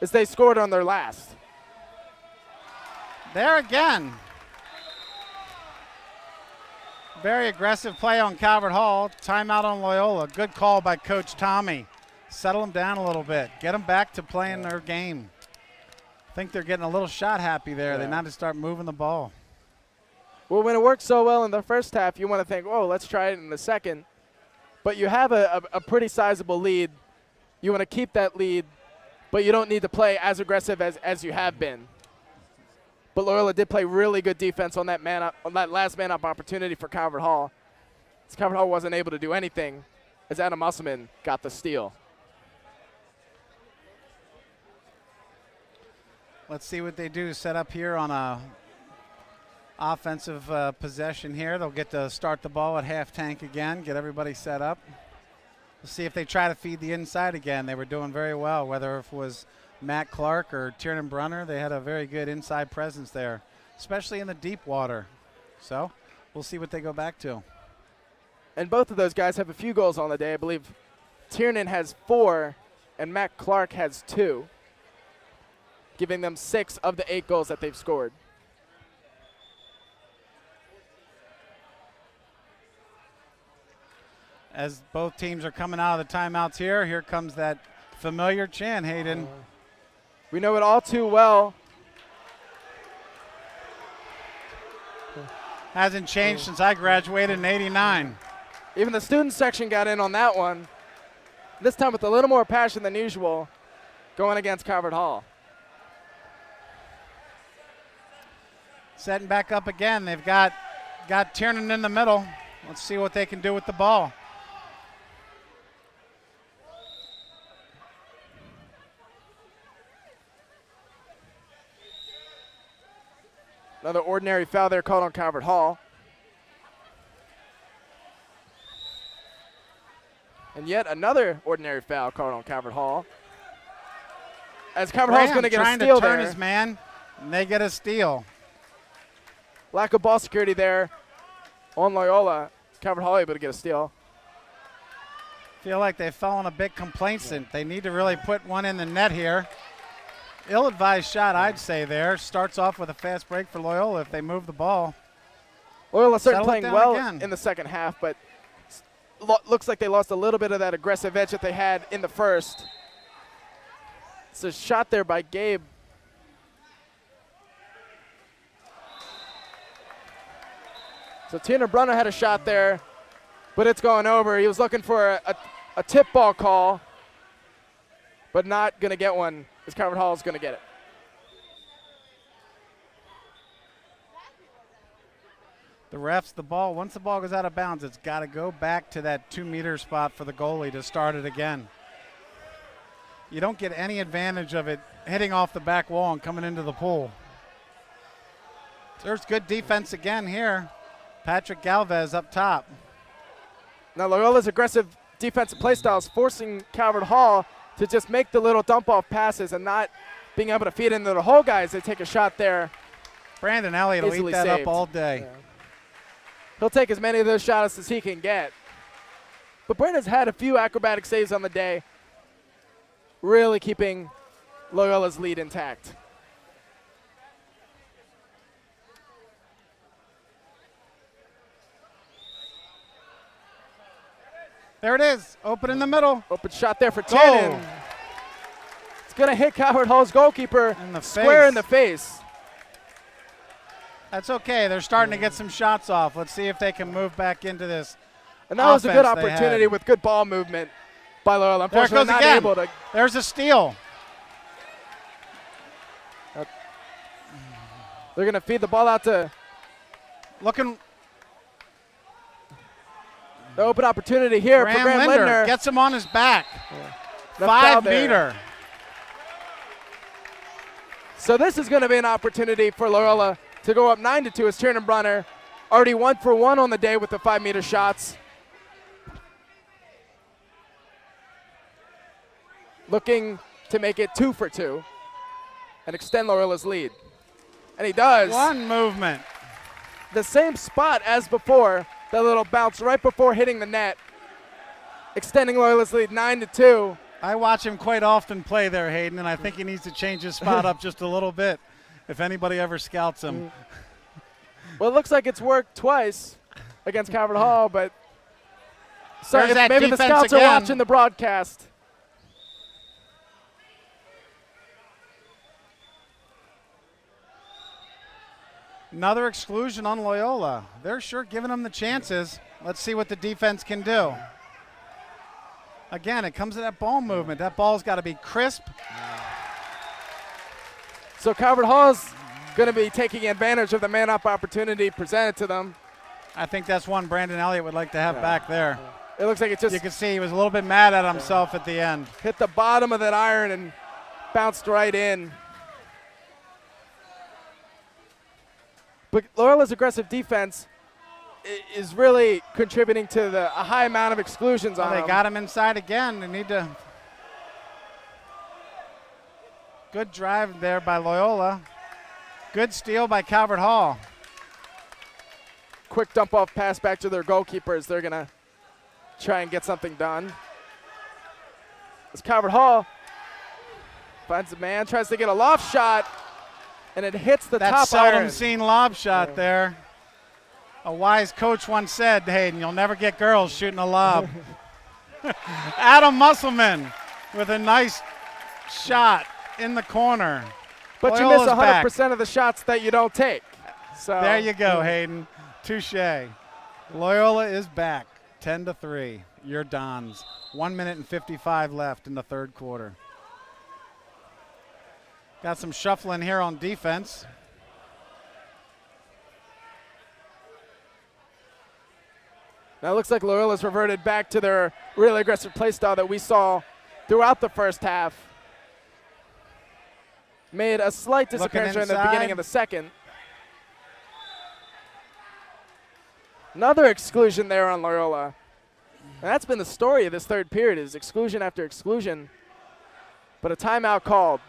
Speaker 1: as they scored on their last.
Speaker 2: There again. Very aggressive play on Calvert Hall. Timeout on Loyola. Good call by Coach Tommy. Settle them down a little bit. Get them back to playing their game. I think they're getting a little shot happy there.
Speaker 1: Yeah.
Speaker 2: They now to start moving the ball.
Speaker 1: Well, when it worked so well in the first half, you want to think, oh, let's try it in the second. But you have a pretty sizable lead. You want to keep that lead, but you don't need to play as aggressive as you have been. But Loyola did play really good defense on that last man-up opportunity for Calvert Hall. As Calvert Hall wasn't able to do anything as Adam Musselman got the steal.
Speaker 2: Let's see what they do. Set up here on a offensive possession here. They'll get to start the ball at half tank again, get everybody set up. We'll see if they try to feed the inside again. They were doing very well, whether it was Matt Clark or Tiernan Brunner. They had a very good inside presence there, especially in the deep water. So we'll see what they go back to.
Speaker 1: And both of those guys have a few goals on the day. I believe Tiernan has 4 and Matt Clark has 2, giving them 6 of the 8 goals that they've scored.
Speaker 2: As both teams are coming out of the timeouts here comes that familiar chant, Hayden.
Speaker 1: We know it all too well.
Speaker 2: Hasn't changed since I graduated in '89.
Speaker 1: Even the student section got in on that one. This time with a little more passion than usual, going against Calvert Hall.
Speaker 2: Setting back up again. They've got Tiernan in the middle. Let's see what they can do with the ball.
Speaker 1: Another ordinary foul there called on Calvert Hall. And yet another ordinary foul called on Calvert Hall. As Calvert Hall's going to get a steal
Speaker 2: trying to turn
Speaker 1: there.
Speaker 2: his man, and they get a steal.
Speaker 1: Lack of ball security there on Loyola. Calvert Hall able to get a steal.
Speaker 2: Feel like they've fallen a bit complacent. They need to really put one in the net here. Ill-advised shot, I'd say there. Starts off with a fast break for Loyola if they move the ball.
Speaker 1: Loyola certainly
Speaker 2: Settle it
Speaker 1: playing
Speaker 2: down
Speaker 1: well
Speaker 2: again.
Speaker 1: in the second half, but looks like they lost a little bit of that aggressive edge that they had in the first. It's a shot there by Gabe. So Tiernan Brunner had a shot there, but it's going over. He was looking for a tip ball call, but not going to get one, as Calvert Hall is going to get it.
Speaker 2: The refs, the ball, once the ball goes out of bounds, it's got to go back to that 2-meter spot for the goalie to start it again. You don't get any advantage of it hitting off the back wall and coming into the pool. There's good defense again here. Patrick Galvez up top.
Speaker 1: Now Loyola's aggressive defensive play style is forcing Calvert Hall to just make the little dump-off passes and not being able to feed into the hole guys. They take a shot there.
Speaker 2: Brandon Elliott will eat that
Speaker 1: saved.
Speaker 2: up all day.
Speaker 1: Yeah. He'll take as many of those shots as he can get. But Brandon's had a few acrobatic saves on the day, really keeping Loyola's lead intact.
Speaker 2: There it is, open in the middle.
Speaker 1: Open shot there for Tiernan. It's going to hit Calvert Hall's goalkeeper square in the face.
Speaker 2: That's okay. They're starting to get some shots off. Let's see if they can move back into this.
Speaker 1: And that was a good opportunity with good ball movement by Loyola. Unfortunately, not able to.
Speaker 2: There's a steal.
Speaker 1: They're going to feed the ball out to.
Speaker 2: Looking.
Speaker 1: The open opportunity here for Graham Lindner.
Speaker 2: Gets him on his back.
Speaker 1: Yeah.
Speaker 2: 5 meter.
Speaker 1: So this is going to be an opportunity for Loyola to go up 9-2 as Tiernan Brunner already 1 for 1 on the day with the 5-meter shots. Looking to make it 2 for 2 and extend Loyola's lead. And he does.
Speaker 2: One movement.
Speaker 1: The same spot as before. That little bounce right before hitting the net, extending Loyola's lead 9-2.
Speaker 2: I watch him quite often play there, Hayden, and I think he needs to change his spot up just a little bit if anybody ever scouts him.
Speaker 1: Well, it looks like it's worked twice against Calvert Hall, but maybe the scouts are watching the broadcast.
Speaker 2: Another exclusion on Loyola. They're sure giving them the chances. Let's see what the defense can do. Again, it comes to that ball movement. That ball's got to be crisp.
Speaker 1: So Calvert Hall's going to be taking advantage of the man-up opportunity presented to them.
Speaker 2: I think that's one Brandon Elliott would like to have back there.
Speaker 1: It looks like it just
Speaker 2: you can see he was a little bit mad at himself at the end.
Speaker 1: Hit the bottom of that iron and bounced right in. But Loyola's aggressive defense is really contributing to a high amount of exclusions on
Speaker 2: They
Speaker 1: them.
Speaker 2: got him inside again. They need to. Good drive there by Loyola. Good steal by Calvert Hall.
Speaker 1: Quick dump off pass back to their goalkeepers. They're going to try and get something done. As Calvert Hall finds a man, tries to get a loft shot, and it hits the
Speaker 2: that
Speaker 1: top
Speaker 2: seldom
Speaker 1: iron.
Speaker 2: seen lob shot there. A wise coach once said, Hayden, you'll never get girls shooting a lob. Adam Musselman with a nice shot in the corner.
Speaker 1: But
Speaker 2: Loyola's
Speaker 1: you miss 100%
Speaker 2: back.
Speaker 1: of the shots that you don't take. So
Speaker 2: There you go, Hayden. Touche. Loyola is back, 10-3. Your Dons. 1 minute and 55 left in the third quarter. Got some shuffling here on defense.
Speaker 1: Now it looks like Loyola's reverted back to their really aggressive play style that we saw throughout the first half. Made a slight disappearance in the beginning of the second. Another exclusion there on Loyola. And that's been the story of this third period, is exclusion after exclusion. But a timeout called.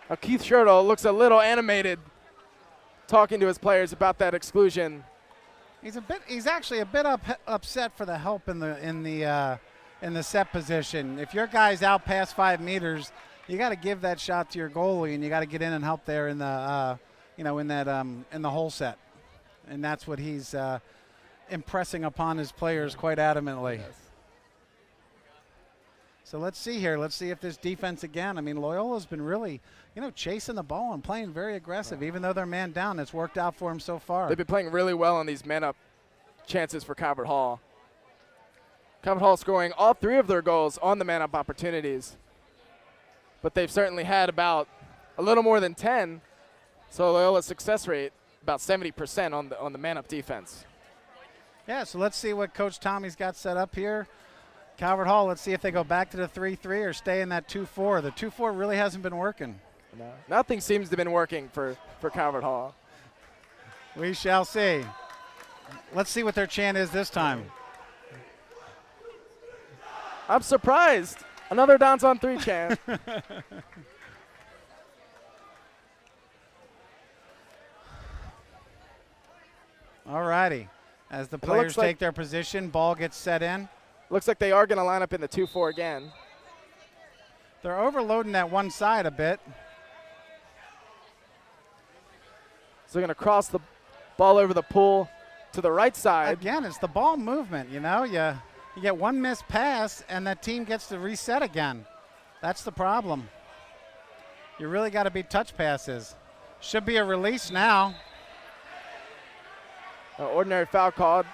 Speaker 1: Now Keith Schertle looks a little animated talking to his players about that exclusion.
Speaker 2: He's actually a bit upset for the help in the set position. If your guy's out past 5 meters, you got to give that shot to your goalie, and you got to get in and help there in the in the hole set, and that's what he's impressing upon his players quite adamantly.
Speaker 1: Yes.
Speaker 2: So let's see here. Let's see if this defense again. I mean, Loyola's been really, chasing the ball and playing very aggressive, even though they're man down. It's worked out for them so far.
Speaker 1: They've been playing really well on these man-up chances for Calvert Hall. Calvert Hall scoring all 3 of their goals on the man-up opportunities. But they've certainly had about a little more than 10. So Loyola's success rate, about 70% on the man-up defense.
Speaker 2: Yeah, so let's see what Coach Tommy's got set up here. Calvert Hall, let's see if they go back to the 3-3 or stay in that 2-4. The 2-4 really hasn't been working.
Speaker 1: No, nothing seems to have been working for Calvert Hall.
Speaker 2: We shall see. Let's see what their chant is this time.
Speaker 1: I'm surprised. Another Dons on 3 chant.
Speaker 2: All righty. As the players take their position, ball gets set in.
Speaker 1: Looks like they are going to line up in the 2-4 again.
Speaker 2: They're overloading that one side a bit.
Speaker 1: So they're going to cross the ball over the pool to the right side.
Speaker 2: Again, it's the ball movement, You get one missed pass, and that team gets to reset again. That's the problem. You really got to beat touch passes. Should be a release now.
Speaker 1: Ordinary foul called.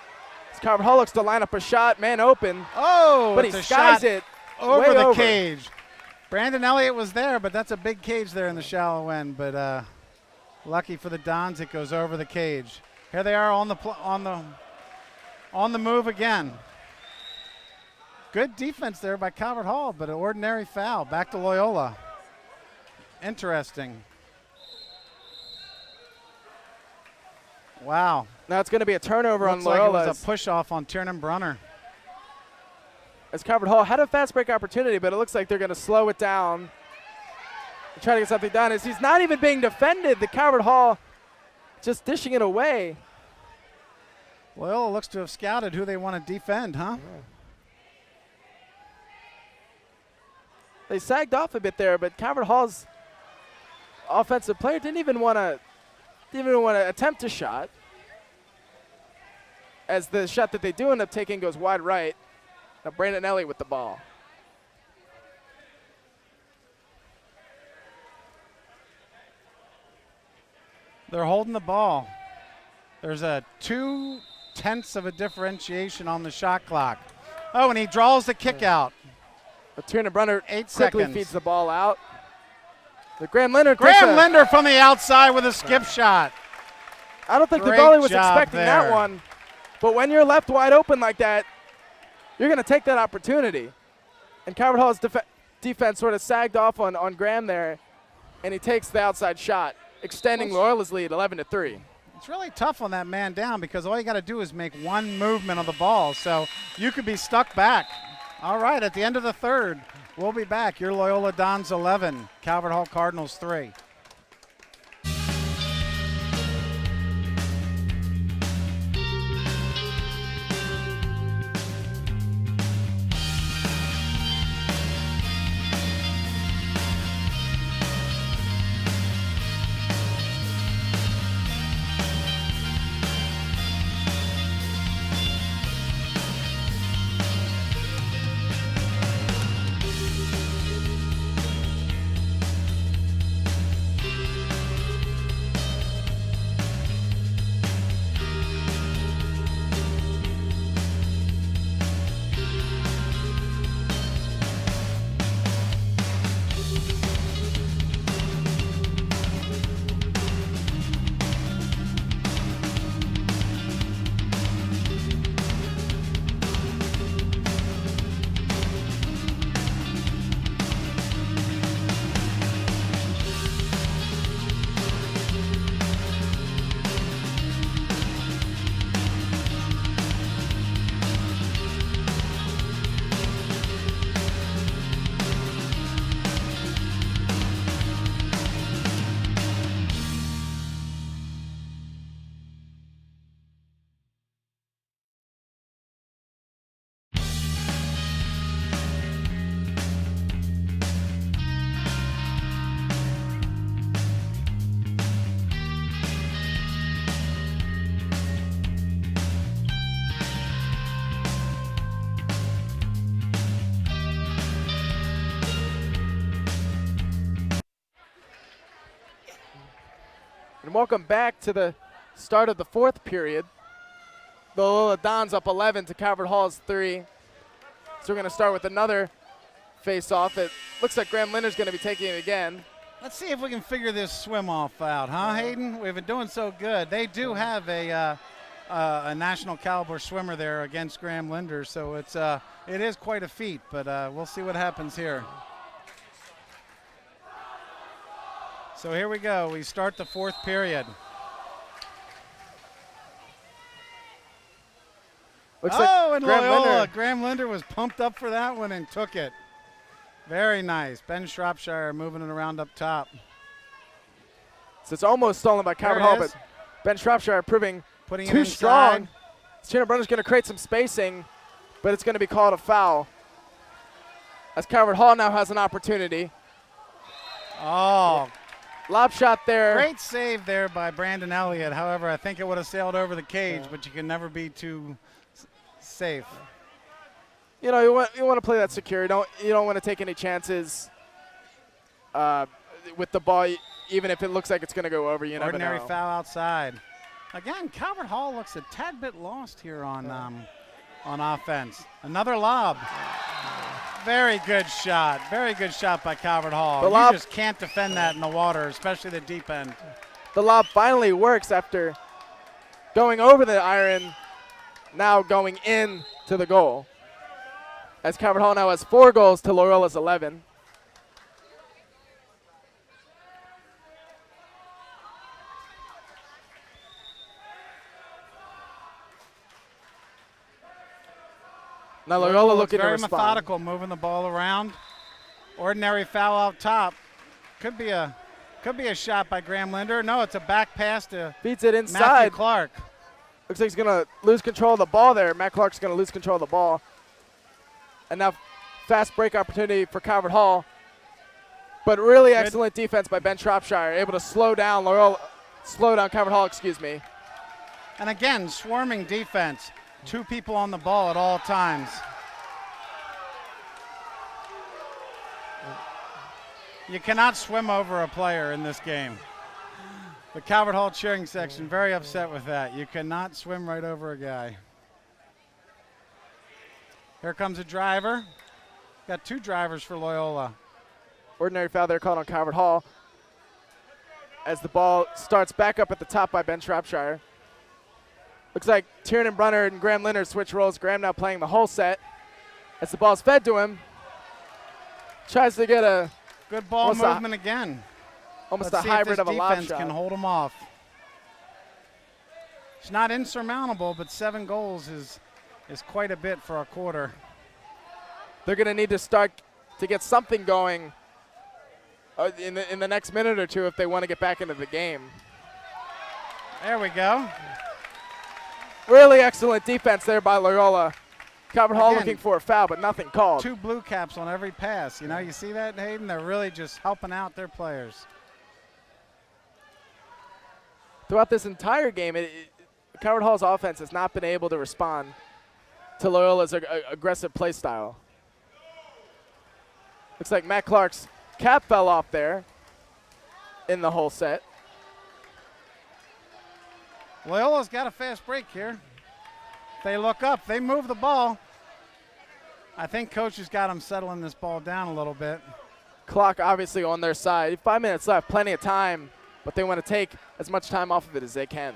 Speaker 1: As Calvert Hall looks to line up a shot, man open.
Speaker 2: Oh,
Speaker 1: but he skies it
Speaker 2: over the
Speaker 1: over.
Speaker 2: cage. Brandon Elliott was there, but that's a big cage there in the shallow end. But lucky for the Dons, it goes over the cage. Here they are on the move again. Good defense there by Calvert Hall, but an ordinary foul. Back to Loyola. Interesting. Wow.
Speaker 1: Now it's going to be a turnover on
Speaker 2: Looks like
Speaker 1: Loyola.
Speaker 2: it was a push-off on Tiernan Brunner.
Speaker 1: As Calvert Hall had a fast break opportunity, but it looks like they're going to slow it down and try to get something done. As he's not even being defended, the Calvert Hall just dishing it away.
Speaker 2: Loyola looks to have scouted who they want to defend, huh?
Speaker 1: Yeah. They sagged off a bit there, but Calvert Hall's offensive player didn't even want to attempt a shot. As the shot that they do end up taking goes wide right. Now Brandon Elliott with the ball.
Speaker 2: They're holding the ball. There's a 0.2 of a differentiation on the shot clock. Oh, and he draws the kick out.
Speaker 1: But Tiernan Brunner
Speaker 2: 8
Speaker 1: quickly
Speaker 2: seconds.
Speaker 1: feeds the ball out. The Graham Linder.
Speaker 2: Graham Linder from the outside with a skip shot.
Speaker 1: I don't think the
Speaker 2: Great
Speaker 1: goalie was
Speaker 2: job
Speaker 1: expecting that
Speaker 2: there.
Speaker 1: one. But when you're left wide open like that, you're going to take that opportunity. And Calvert Hall's defense sort of sagged off on Graham there, and he takes the outside shot, extending Loyola's lead 11-3.
Speaker 2: It's really tough on that man down because all you got to do is make one movement on the ball, so you could be stuck back. All right, at the end of the third, we'll be back. Your Loyola Dons 11, Calvert Hall Cardinals 3.
Speaker 1: And welcome back to the start of the fourth period. The Loyola Dons up 11 to Calvert Hall's 3. So we're going to start with another face-off. It looks like Graham Linder's going to be taking it again.
Speaker 2: Let's see if we can figure this swim-off out, huh, Hayden? We've been doing so good. They do have a national caliber swimmer there against Graham Linder, so it is quite a feat, but we'll see what happens here. So here we go. We start the fourth period.
Speaker 1: Looks like
Speaker 2: Loyola. Graham Linder was pumped up for that one and took it. Very nice. Ben Shropshire moving it around up top.
Speaker 1: So it's almost stolen by Calvert Hall, but Ben Shropshire proving too strong. Chandler Brunner's going to create some spacing, but it's going to be called a foul. As Calvert Hall now has an opportunity.
Speaker 2: Oh,
Speaker 1: lob shot there.
Speaker 2: Great save there by Brandon Elliott. However, I think it would have sailed over the cage, but you can never be too safe.
Speaker 1: You know, you want to play that secure. You don't want to take any chances with the ball, even if it looks like it's going to go over. You never know.
Speaker 2: Ordinary foul outside. Again, Calvert Hall looks a tad bit lost here on offense. Another lob. Very good shot. Very good shot by Calvert Hall. You just can't defend that in the water, especially the deep end.
Speaker 1: The lob finally works after going over the iron, now going in to the goal. As Calvert Hall now has 4 goals to Loyola's 11. Now Loyola looking to respond.
Speaker 2: Very methodical, moving the ball around. Ordinary foul out top. Could be a shot by Graham Linder. No, it's a back pass to
Speaker 1: feeds it inside.
Speaker 2: Matthew Clark.
Speaker 1: Looks like he's going to lose control of the ball there. Matt Clark's going to lose control of the ball. And now fast break opportunity for Calvert Hall. But really excellent defense by Ben Shropshire, able to slow down Calvert Hall, excuse me.
Speaker 2: And again, swarming defense. 2 people on the ball at all times. You cannot swim over a player in this game. The Calvert Hall cheering section very upset with that. You cannot swim right over a guy. Here comes a driver. Got 2 drivers for Loyola.
Speaker 1: Ordinary foul there called on Calvert Hall. as the ball starts back up at the top by Ben Shropshire. Looks like Tiernan Brunner and Graham Linder switch roles. Graham now playing the whole set as the ball's fed to him. Tries to get a
Speaker 2: good ball movement again.
Speaker 1: Almost
Speaker 2: Let's
Speaker 1: a hybrid of a lob shot.
Speaker 2: Defense can hold him off. It's not insurmountable, but 7 goals is quite a bit for a quarter.
Speaker 1: They're going to need to start to get something going in the next minute or two if they want to get back into the game.
Speaker 2: There we go.
Speaker 1: Really excellent defense there by Loyola. Calvert Hall looking for a foul, but nothing called.
Speaker 2: 2 blue caps on every pass. You know, you see that, Hayden? They're really just helping out their players.
Speaker 1: Throughout this entire game, Calvert Hall's offense has not been able to respond to Loyola's aggressive play style. Looks like Matt Clark's cap fell off there in the whole set.
Speaker 2: Loyola's got a fast break here. They look up, they move the ball. I think coach has got them settling this ball down a little bit.
Speaker 1: Clock obviously on their side. 5 minutes left, plenty of time, but they want to take as much time off of it as they can.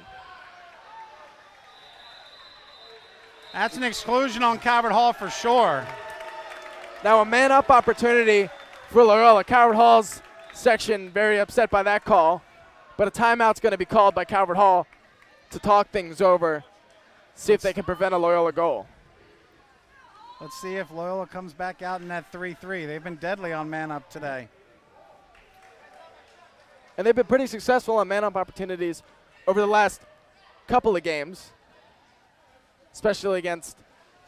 Speaker 2: That's an exclusion on Calvert Hall for sure.
Speaker 1: Now a man-up opportunity for Loyola. Calvert Hall's section very upset by that call, but a timeout's going to be called by Calvert Hall to talk things over, see if they can prevent a Loyola goal.
Speaker 2: Let's see if Loyola comes back out in that 3-3. They've been deadly on man-up today.
Speaker 1: And they've been pretty successful on man-up opportunities over the last couple of games, especially against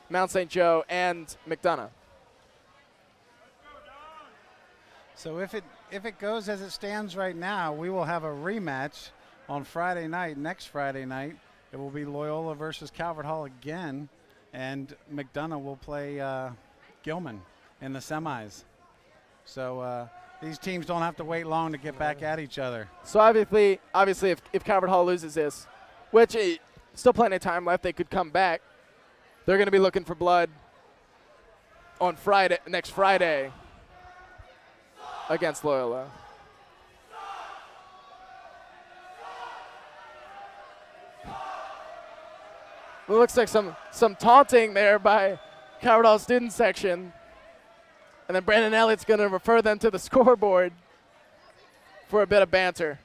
Speaker 1: Mount St. Joe and McDonough.
Speaker 2: So if it goes as it stands right now, we will have a rematch on Friday night, next Friday night. It will be Loyola versus Calvert Hall again, and McDonough will play Gilman in the semis. So these teams don't have to wait long to get back at each other.
Speaker 1: So obviously if Calvert Hall loses this, which still plenty of time left, they could come back. They're going to be looking for blood on next Friday against Loyola. It looks like some taunting there by Calvert Hall student section. And then Brandon Elliott's going to refer them to the scoreboard for a bit of banter.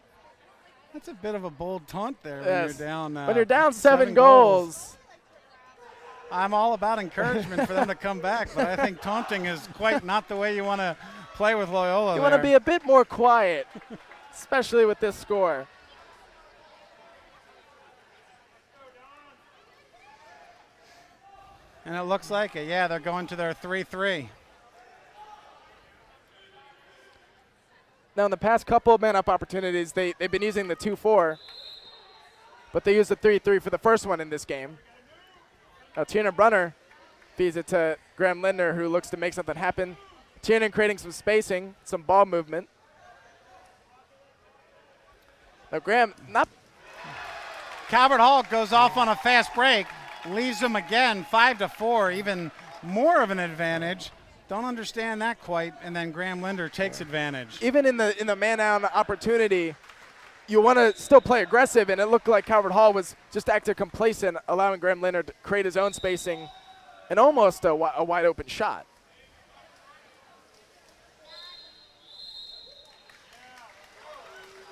Speaker 2: That's a bit of a bold taunt there.
Speaker 1: Yes.
Speaker 2: When you're down
Speaker 1: 7 goals.
Speaker 2: I'm all about encouragement for them to come back, but I think taunting is quite not the way you want to play with Loyola.
Speaker 1: You want to be a bit more quiet, especially with this score.
Speaker 2: And it looks like it. Yeah, they're going to their 3-3.
Speaker 1: Now, in the past couple of man-up opportunities, they've been using the 2-4, but they used the 3-3 for the first one in this game. Now, Tiernan Brunner feeds it to Graham Linder, who looks to make something happen. Tiernan creating some spacing, some ball movement. Now, Graham,
Speaker 2: Calvert Hall goes off on a fast break, leaves them again 5-4, even more of an advantage. Don't understand that quite, and then Graham Linder takes advantage.
Speaker 1: Even in the man-down opportunity, you want to still play aggressive, and it looked like Calvert Hall was just acting complacent, allowing Graham Linder to create his own spacing and almost a wide-open shot.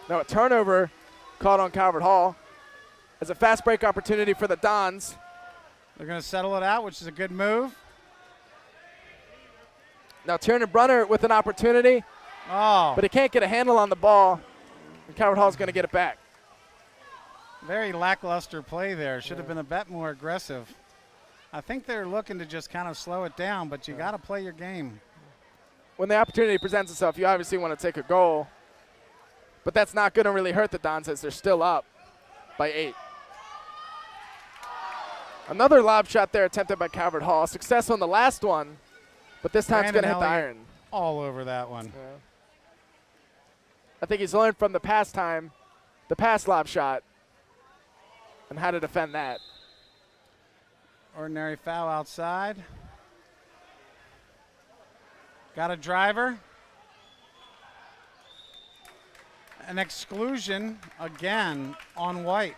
Speaker 1: Now a turnover caught on Calvert Hall as a fast break opportunity for the Dons.
Speaker 2: They're going to settle it out, which is a good move.
Speaker 1: Now Tiernan Brunner with an opportunity, but he can't get a handle on the ball, and Calvert Hall's going to get it back.
Speaker 2: Very lackluster play there. Should have been a bit more aggressive. I think they're looking to just kind of slow it down, but you got to play your game.
Speaker 1: When the opportunity presents itself, you obviously want to take a goal, but that's not going to really hurt the Dons as they're still up by 8. Another lob shot there attempted by Calvert Hall. Success on the last one, but this time it's going to hit the iron.
Speaker 2: All over that one.
Speaker 1: Yeah. I think he's learned from the past lob shot, and how to defend that.
Speaker 2: Ordinary foul outside. Got a driver. an exclusion again on White.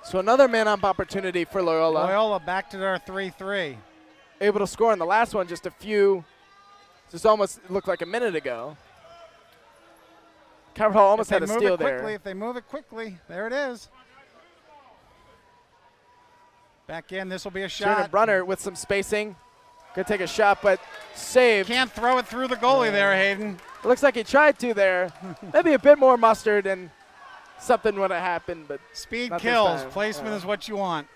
Speaker 1: So another man-up opportunity for Loyola.
Speaker 2: Loyola back to their 3-3.
Speaker 1: Able to score in the last one just almost looked like a minute ago. Calvert Hall almost had a steal there.
Speaker 2: If they move it quickly, there it is. Back in, this will be a shot.
Speaker 1: Jordan Brunner with some spacing. Gonna take a shot, but saved.
Speaker 2: Can't throw it through the goalie there, Hayden.
Speaker 1: It looks like he tried to there. Maybe a bit more mustard and something would have happened, but
Speaker 2: speed
Speaker 1: not
Speaker 2: kills. Placement is what you want.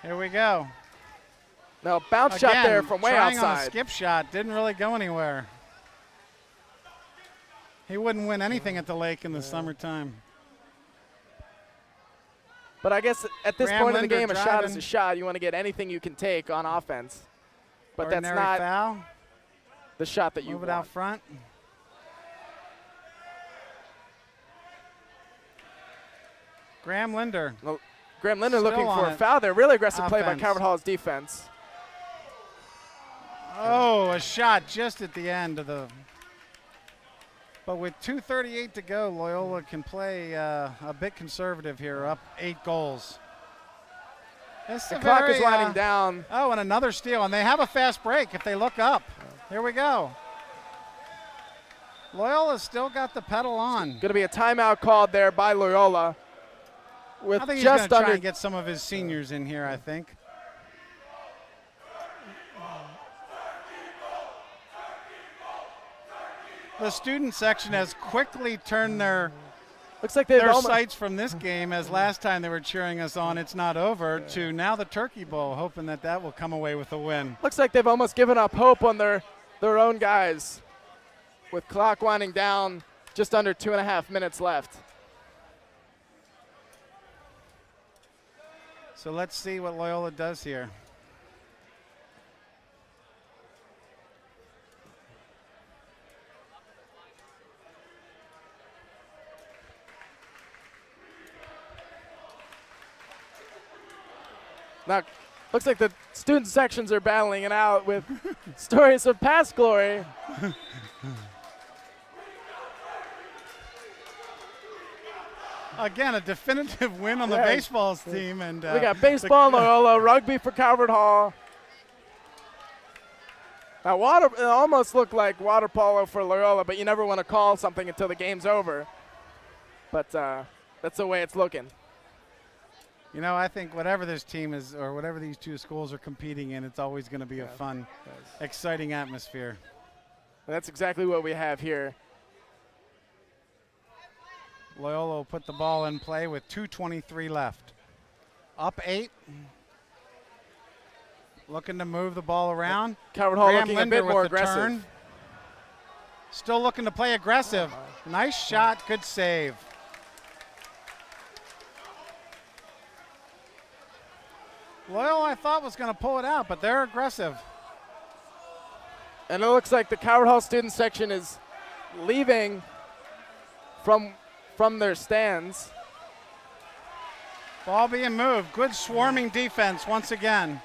Speaker 2: Here we go.
Speaker 1: No, bounce shot there from way
Speaker 2: trying
Speaker 1: outside.
Speaker 2: On a skip shot, didn't really go anywhere. He wouldn't win anything at the lake in the summertime.
Speaker 1: But I guess at this
Speaker 2: Graham
Speaker 1: point in the
Speaker 2: Linder
Speaker 1: game, a shot is a shot. You want to get anything you can take on offense. But
Speaker 2: Ordinary
Speaker 1: that's not
Speaker 2: foul.
Speaker 1: the shot that you
Speaker 2: Move
Speaker 1: want.
Speaker 2: it out front. Graham Linder.
Speaker 1: Well, Graham Linder
Speaker 2: Still
Speaker 1: looking for
Speaker 2: on
Speaker 1: a
Speaker 2: it.
Speaker 1: foul there. Really aggressive play by
Speaker 2: Offense.
Speaker 1: Calvert Hall's defense.
Speaker 2: Oh, a shot just at the end of the. But with 2:38 to go, Loyola can play a bit conservative here, up 8 goals.
Speaker 1: The clock is winding down.
Speaker 2: Oh, and another steal, and they have a fast break if they look up. Here we go. Loyola's still got the pedal on.
Speaker 1: Going to be a timeout called there by Loyola. With
Speaker 2: I think he's
Speaker 1: just
Speaker 2: going to try
Speaker 1: under
Speaker 2: and get some of his seniors in here, I think. The student section has quickly turned their
Speaker 1: looks like they've
Speaker 2: sights from this game, as last time they were cheering us on It's Not Over, to now the Turkey Bowl, hoping that that will come away with a win.
Speaker 1: Looks like they've almost given up hope on their own guys. With clock winding down, just under 2.5 minutes left.
Speaker 2: So let's see what Loyola does here.
Speaker 1: Now, looks like the student sections are battling it out with stories of past glory.
Speaker 2: Again, a definitive win on the baseball team. And
Speaker 1: we got baseball, Loyola, rugby for Calvert Hall. Now, it almost looked like water polo for Loyola, but you never want to call something until the game's over. But that's the way it's looking.
Speaker 2: You know, I think whatever this team is, or whatever these two schools are competing in, it's always going to be a fun, exciting atmosphere.
Speaker 1: And that's exactly what we have here.
Speaker 2: Loyola will put the ball in play with 2:23 left. Up 8. Looking to move the ball around.
Speaker 1: Calvert Hall
Speaker 2: Graham
Speaker 1: looking
Speaker 2: Linder
Speaker 1: a bit more
Speaker 2: with the
Speaker 1: aggressive.
Speaker 2: turn. Still looking to play aggressive. Nice shot, good save. Loyola, I thought, was going to pull it out, but they're aggressive.
Speaker 1: And it looks like the Calvert Hall student section is leaving from their stands.
Speaker 2: Ball being moved. Good swarming defense once again.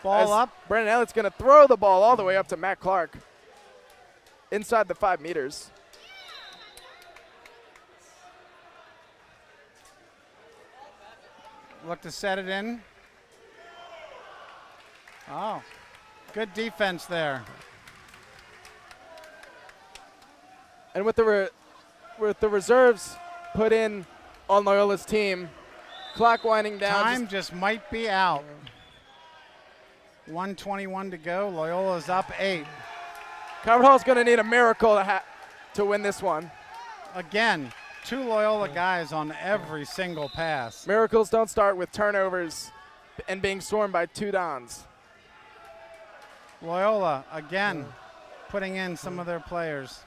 Speaker 2: Ball up.
Speaker 1: Brandon Elliott's going to throw the ball all the way up to Matt Clark inside the 5 meters.
Speaker 2: Look to set it in. Oh, good defense there.
Speaker 1: And with the reserves put in on Loyola's team, clock winding down.
Speaker 2: Time just might be out. 1:21 to go. Loyola's up 8.
Speaker 1: Calvert Hall's going to need a miracle to win this one.
Speaker 2: Again, 2 Loyola guys on every single pass.
Speaker 1: Miracles don't start with turnovers and being swarmed by 2 Dons.
Speaker 2: Loyola, again, putting in some of their players.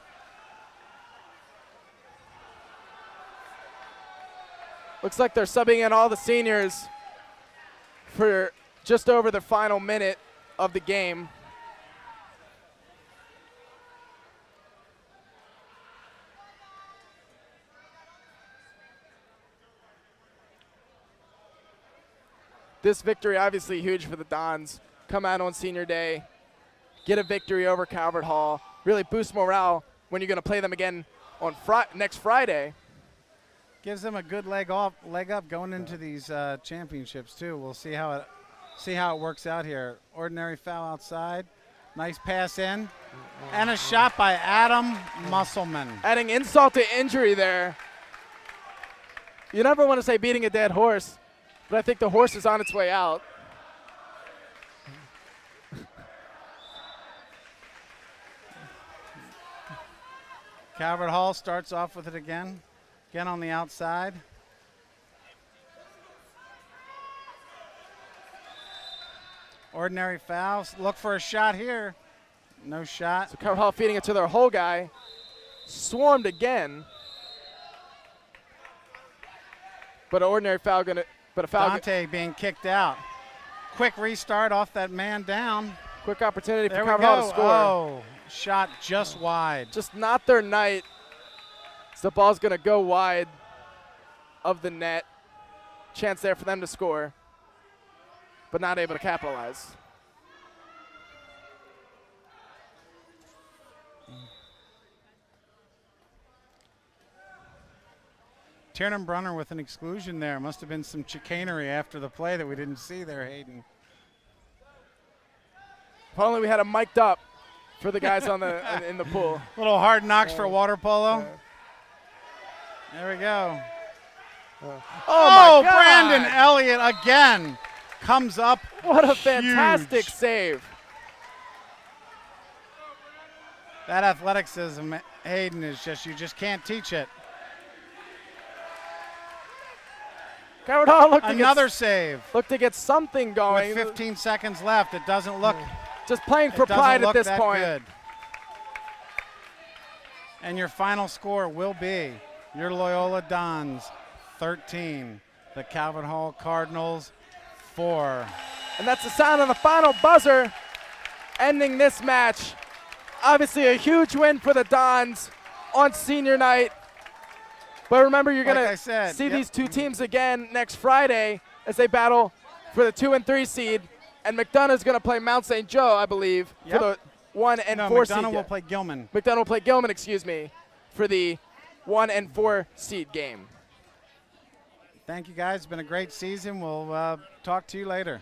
Speaker 1: Looks like they're subbing in all the seniors for just over the final minute of the game. This victory obviously huge for the Dons. Come out on senior day, get a victory over Calvert Hall, really boost morale when you're going to play them again on next Friday.
Speaker 2: Gives them a good leg up going into these championships too. We'll see how it works out here. Ordinary foul outside. Nice pass in. And a shot by Adam Musselman.
Speaker 1: Adding insult to injury there. You never want to say beating a dead horse, but I think the horse is on its way out.
Speaker 2: Calvert Hall starts off with it again. Again on the outside. Ordinary fouls. Look for a shot here. No shot.
Speaker 1: So Calvert Hall feeding it to their whole guy. Swarmed again. But an ordinary foul
Speaker 2: Dante being kicked out. Quick restart off that man down.
Speaker 1: Quick opportunity for
Speaker 2: There we
Speaker 1: Calvert Hall to
Speaker 2: go.
Speaker 1: score.
Speaker 2: Oh, shot just wide.
Speaker 1: Just not their night. So the ball's going to go wide of the net. Chance there for them to score, but not able to capitalize.
Speaker 2: Tiernan Brunner with an exclusion there. Must have been some chicanery after the play that we didn't see there, Hayden.
Speaker 1: If only we had him mic'd up for the guys on the in the pool.
Speaker 2: Little hard knocks for water polo. There we go.
Speaker 1: Oh, my God.
Speaker 2: Brandon Elliott again comes up.
Speaker 1: What a
Speaker 2: huge.
Speaker 1: fantastic save.
Speaker 2: That athleticism, Hayden, is you just can't teach it.
Speaker 1: Calvert Hall
Speaker 2: Another save.
Speaker 1: Look to get something going.
Speaker 2: With 15 seconds left, it doesn't look.
Speaker 1: Just playing for pride at this point.
Speaker 2: Good. And your final score will be your Loyola Dons 13, the Calvert Hall Cardinals 4.
Speaker 1: And that's the sound of the final buzzer ending this match. Obviously a huge win for the Dons on senior night. But remember, you're going to see these two teams again next Friday as they battle for the 2 and 3 seed. And McDonough's going to play Mount St. Joe, I believe, for the 1 and 4 seed.
Speaker 2: McDonough will play Gilman.
Speaker 1: McDonough will play Gilman, excuse me, for the 1 and 4 seed game.
Speaker 2: Thank you, guys. It's been a great season. We'll talk to you later.